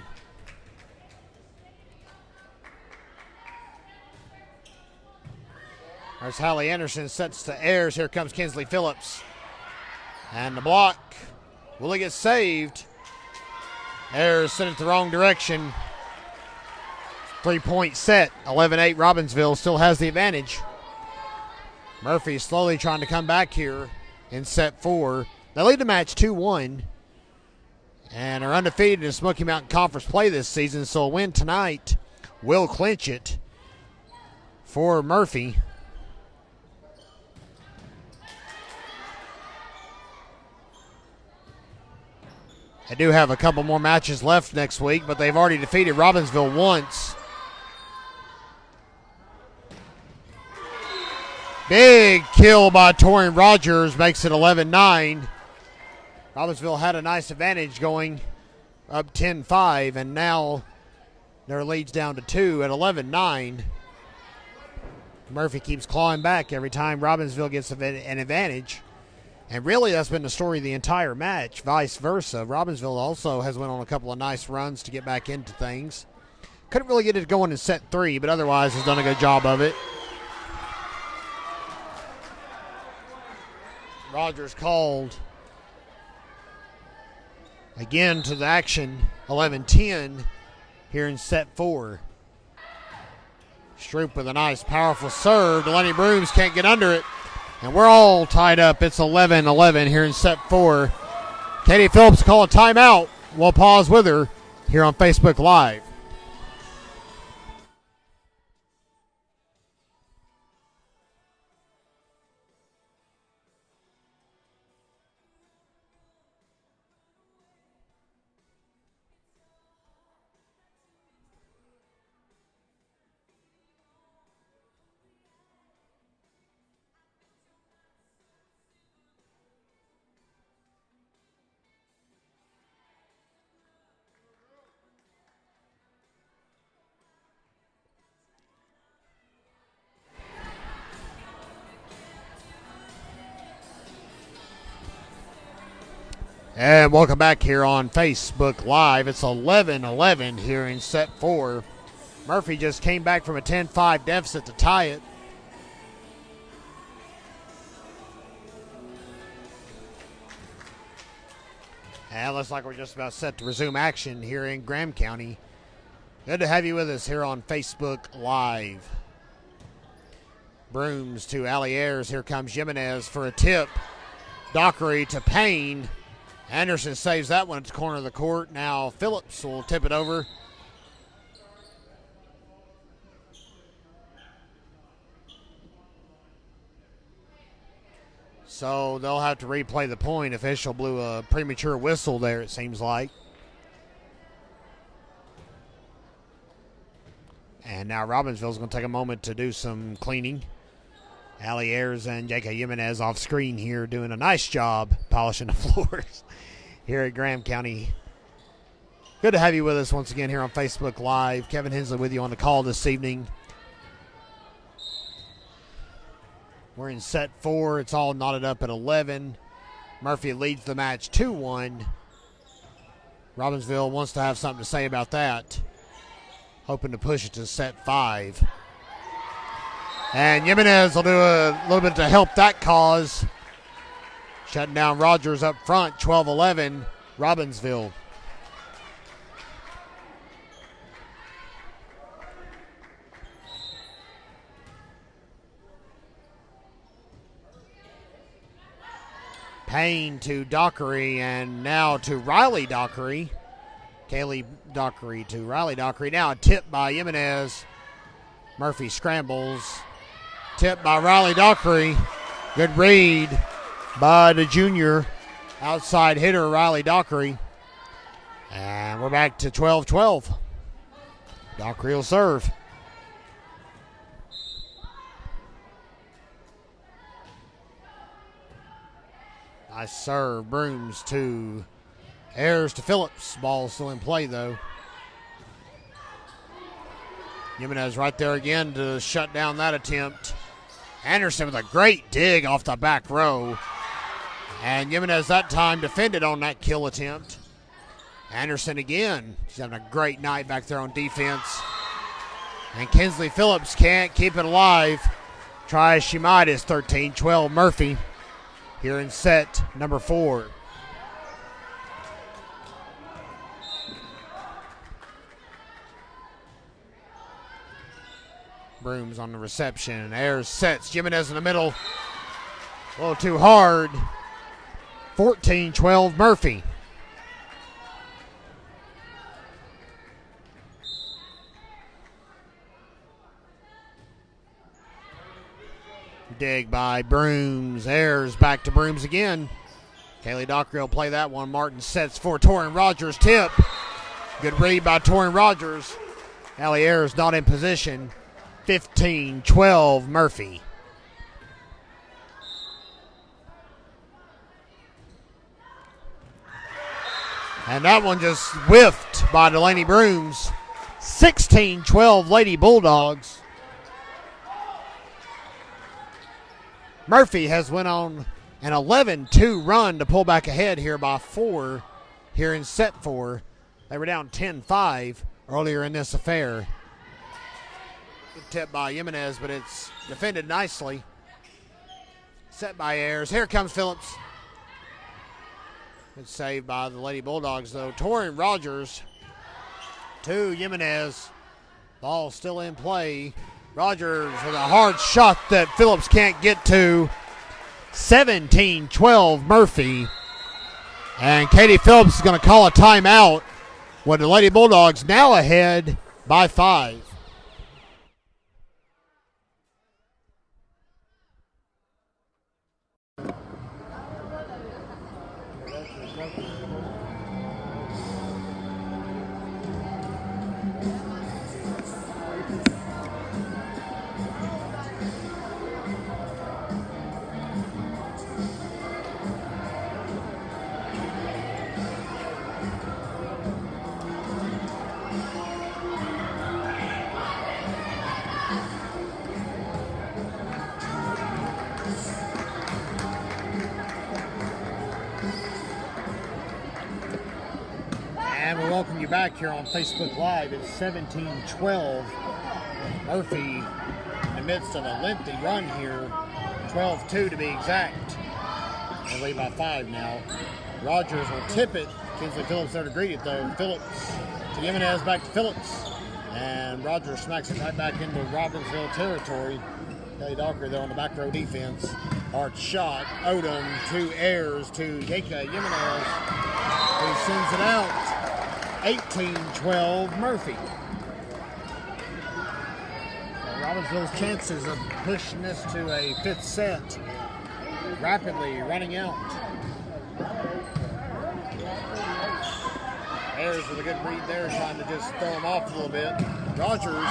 There's Hallie Anderson, sets to Ayers. Here comes Kinsley Phillips. And the block. Will it get saved? Ayers sent it the wrong direction. 3-point set. 11-8. Robbinsville still has the advantage. Murphy slowly trying to come back here in set 4. They lead the match 2-1 and are undefeated in Smoky Mountain Conference play this season, so a win tonight will clinch it for Murphy. They do have a couple more matches left next week, but they've already defeated Robbinsville once. Big kill by Torian Rogers makes it 11-9. Robbinsville had a nice advantage going up 10-5, and now their lead's down to 2 at 11-9. Murphy keeps clawing back every time Robbinsville gets an advantage. And really, that's been the story of the entire match, vice versa. Robbinsville also has went on a couple of nice runs to get back into things. Couldn't really get it going in set 3, but otherwise has done a good job of it. Rogers called again to the action, 11-10 here in set 4. Stroop with a nice, powerful serve. Delaney Brooms can't get under it. And we're all tied up. It's 11-11 here in set 4. Katie Phillips call a timeout. We'll pause with her here on Facebook Live. And welcome back here on Facebook Live. It's 11-11 here in set 4. Murphy just came back from a 10-5 deficit to tie it. And it looks like we're just about set to resume action here in Graham County. Good to have you with us here on Facebook Live. Brooms to Alliers. Here comes Jimenez for a tip. Dockery to Payne. Anderson saves that one at the corner of the court. Now Phillips will tip it over. So they'll have to replay the point. Official blew a premature whistle there, it seems like. And now Robbinsville's going to take a moment to do some cleaning. Alliers and J.K. Jimenez off screen here doing a nice job polishing the floors here at Graham County. Good to have you with us once again here on Facebook Live. Kevin Hensley with you on the call this evening. We're in set 4. It's all knotted up at 11. Murphy leads the match 2-1. Robbinsville wants to have something to say about that. Hoping to push it to set 5. And Jimenez will do a little bit to help that cause. Shutting down Rogers up front, 12-11, Robbinsville. Payne to Dockery, and now to Riley Dockery. Kaylee Dockery to Riley Dockery. Now a tip by Jimenez. Murphy scrambles. Tip by Riley Dockery. Good read by the junior outside hitter, Riley Dockery. And we're back to 12-12. Dockery will serve. Nice serve. Brooms to Ayers to Phillips. Ball still in play, though. Jimenez right there again to shut down that attempt. Anderson with a great dig off the back row. And Jimenez that time defended on that kill attempt. Anderson again. She's having a great night back there on defense. And Kinsley Phillips can't keep it alive. Try as she might, is 13-12 Murphy here in set number 4. Brooms on the reception. Ayers sets. Jimenez in the middle. A little too hard. 14-12 Murphy. Dig by Brooms. Ayers back to Brooms again. Kaylee Dockery will play that one. Martin sets for Torin Rogers. Tip. Good read by Torin Rogers. Allie Ayers not in position. 15-12 Murphy. And that one just whiffed by Delaney Brooms. 16-12 Lady Bulldogs. Murphy has went on an 11-2 run to pull back ahead here by 4 here in set 4. They were down 10-5 earlier in this affair. Good tip by Jimenez, but it's defended nicely. Set by Ayers. Here comes Phillips. Good save by the Lady Bulldogs, though. Torin Rogers to Jimenez. Ball still in play. Rogers with a hard shot that Phillips can't get to. 17-12 Murphy. And Katie Phillips is going to call a timeout with the Lady Bulldogs now ahead by 5. And we welcome you back here on Facebook Live. It's 17-12. Murphy in the midst of a lengthy run here. 12-2 to be exact. They lead by 5 now. Rogers will tip it. Kinsley Phillips there to greet it, though. Phillips to Jimenez, back to Phillips. And Rogers smacks it right back into Robbinsville territory. Kelly Docker there on the back row defense. Hard shot. Odom to Ayers to Yeka Jimenez, who sends it out. 18-12 Murphy. Robbinsville's chances of pushing this to a 5th set rapidly running out. Ayers with a good read there, trying to just throw him off a little bit. Rogers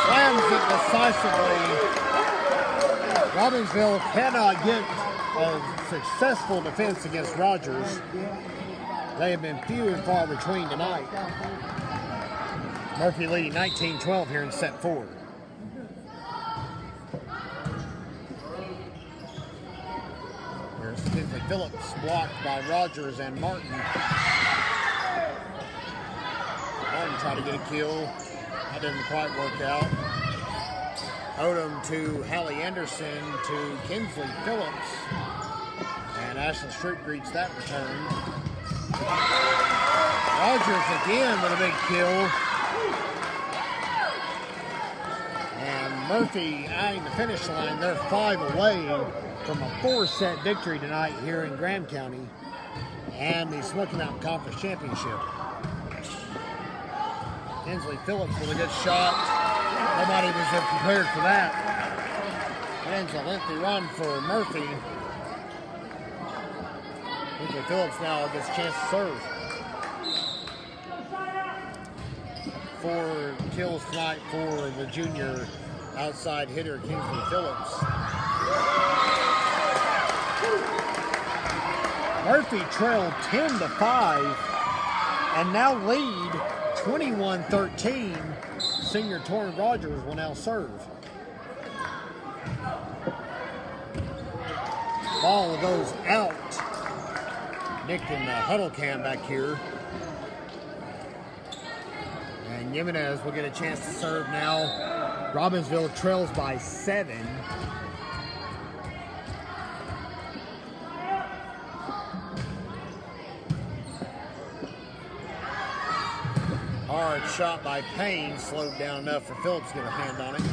slams it decisively. Robbinsville cannot get a successful defense against Rogers. They have been few and far between tonight. Murphy leading 19-12 here in set 4. Here's Kinsley Phillips blocked by Rogers and Martin. Martin tried to get a kill. That didn't quite work out. Odom to Hallie Anderson to Kinsley Phillips. And Ashlyn Stroop greets that return. Rogers again with a big kill. And Murphy eyeing the finish line. They're 5 away from a 4-set victory tonight here in Graham County and the Smoky Mountain Conference Championship. Kinsley Phillips with a good shot. Nobody was prepared for that. Ends a lengthy run for Murphy. Kinsley Phillips now gets a chance to serve. 4 kills tonight for the junior outside hitter Kinsley Phillips. Murphy trailed 10-5 and now lead 21-13. Senior Torrin Rogers will now serve. Ball goes out. Nick in the huddle cam back here. And Jimenez will get a chance to serve now. Robbinsville trails by 7. Hard shot by Payne, slowed down enough for Phillips to get a hand on it.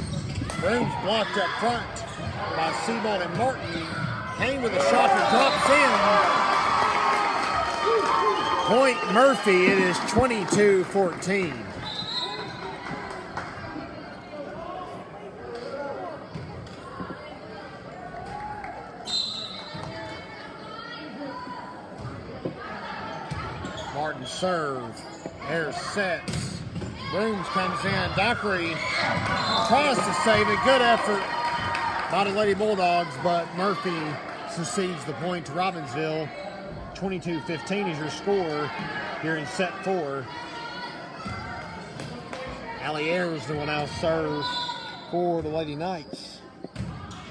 Brooms blocked up front by Seabold and Martin. Payne with a shot that drops in. Point Murphy, it is 22-14. Martin serve. Ayers sets. Brooms comes in. Dockery tries to save it. Good effort by the Lady Bulldogs, but Murphy succeeds the point to Robbinsville. 22-15 is your score here in set 4. Allie Ayers will now serve for the Lady Knights.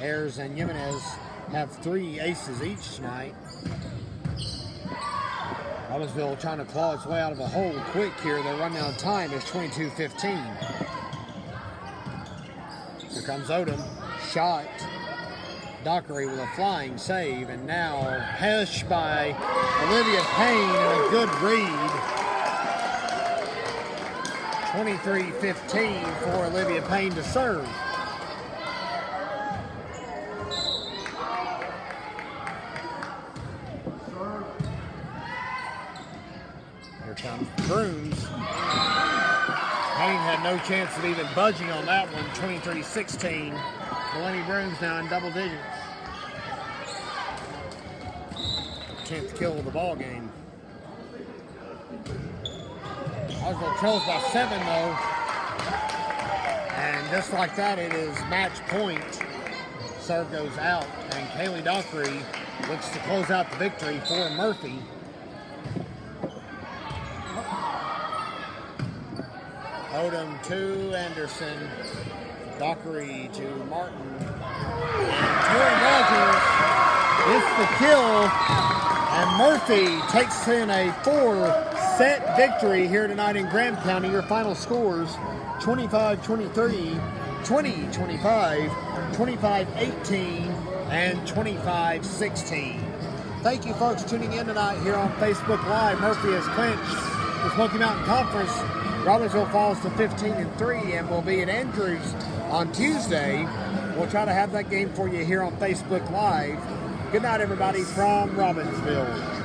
Ayers and Jimenez have 3 aces each tonight. Robbinsville trying to claw its way out of a hole quick here. Their run down time is 22-15. Here comes Odom. Shot. Dockery with a flying save. And now Hesh by Olivia Payne and a good read. 23-15 for Olivia Payne to serve. Here comes Brooms. Payne had no chance of even budging on that one. 23-16. Delaney Brooms now in double digits. 10th kill of the ball game. Oswald trails by 7 though. And just like that, it is match point. Serve goes out, and Kaylee Dockery looks to close out the victory for Murphy. Odom to Anderson. Dockery to Martin. And Torrin Rogers gets the kill. And Murphy takes in a 4-set victory here tonight in Graham County. Your final scores, 25-23, 20-25, 25-18, and 25-16. Thank you folks tuning in tonight here on Facebook Live. Murphy has clinched the Smoky Mountain Conference. Robbinsville falls to 15-3 and will be at Andrews on Tuesday. We'll try to have that game for you here on Facebook Live. Good night, everybody, from Robbinsville.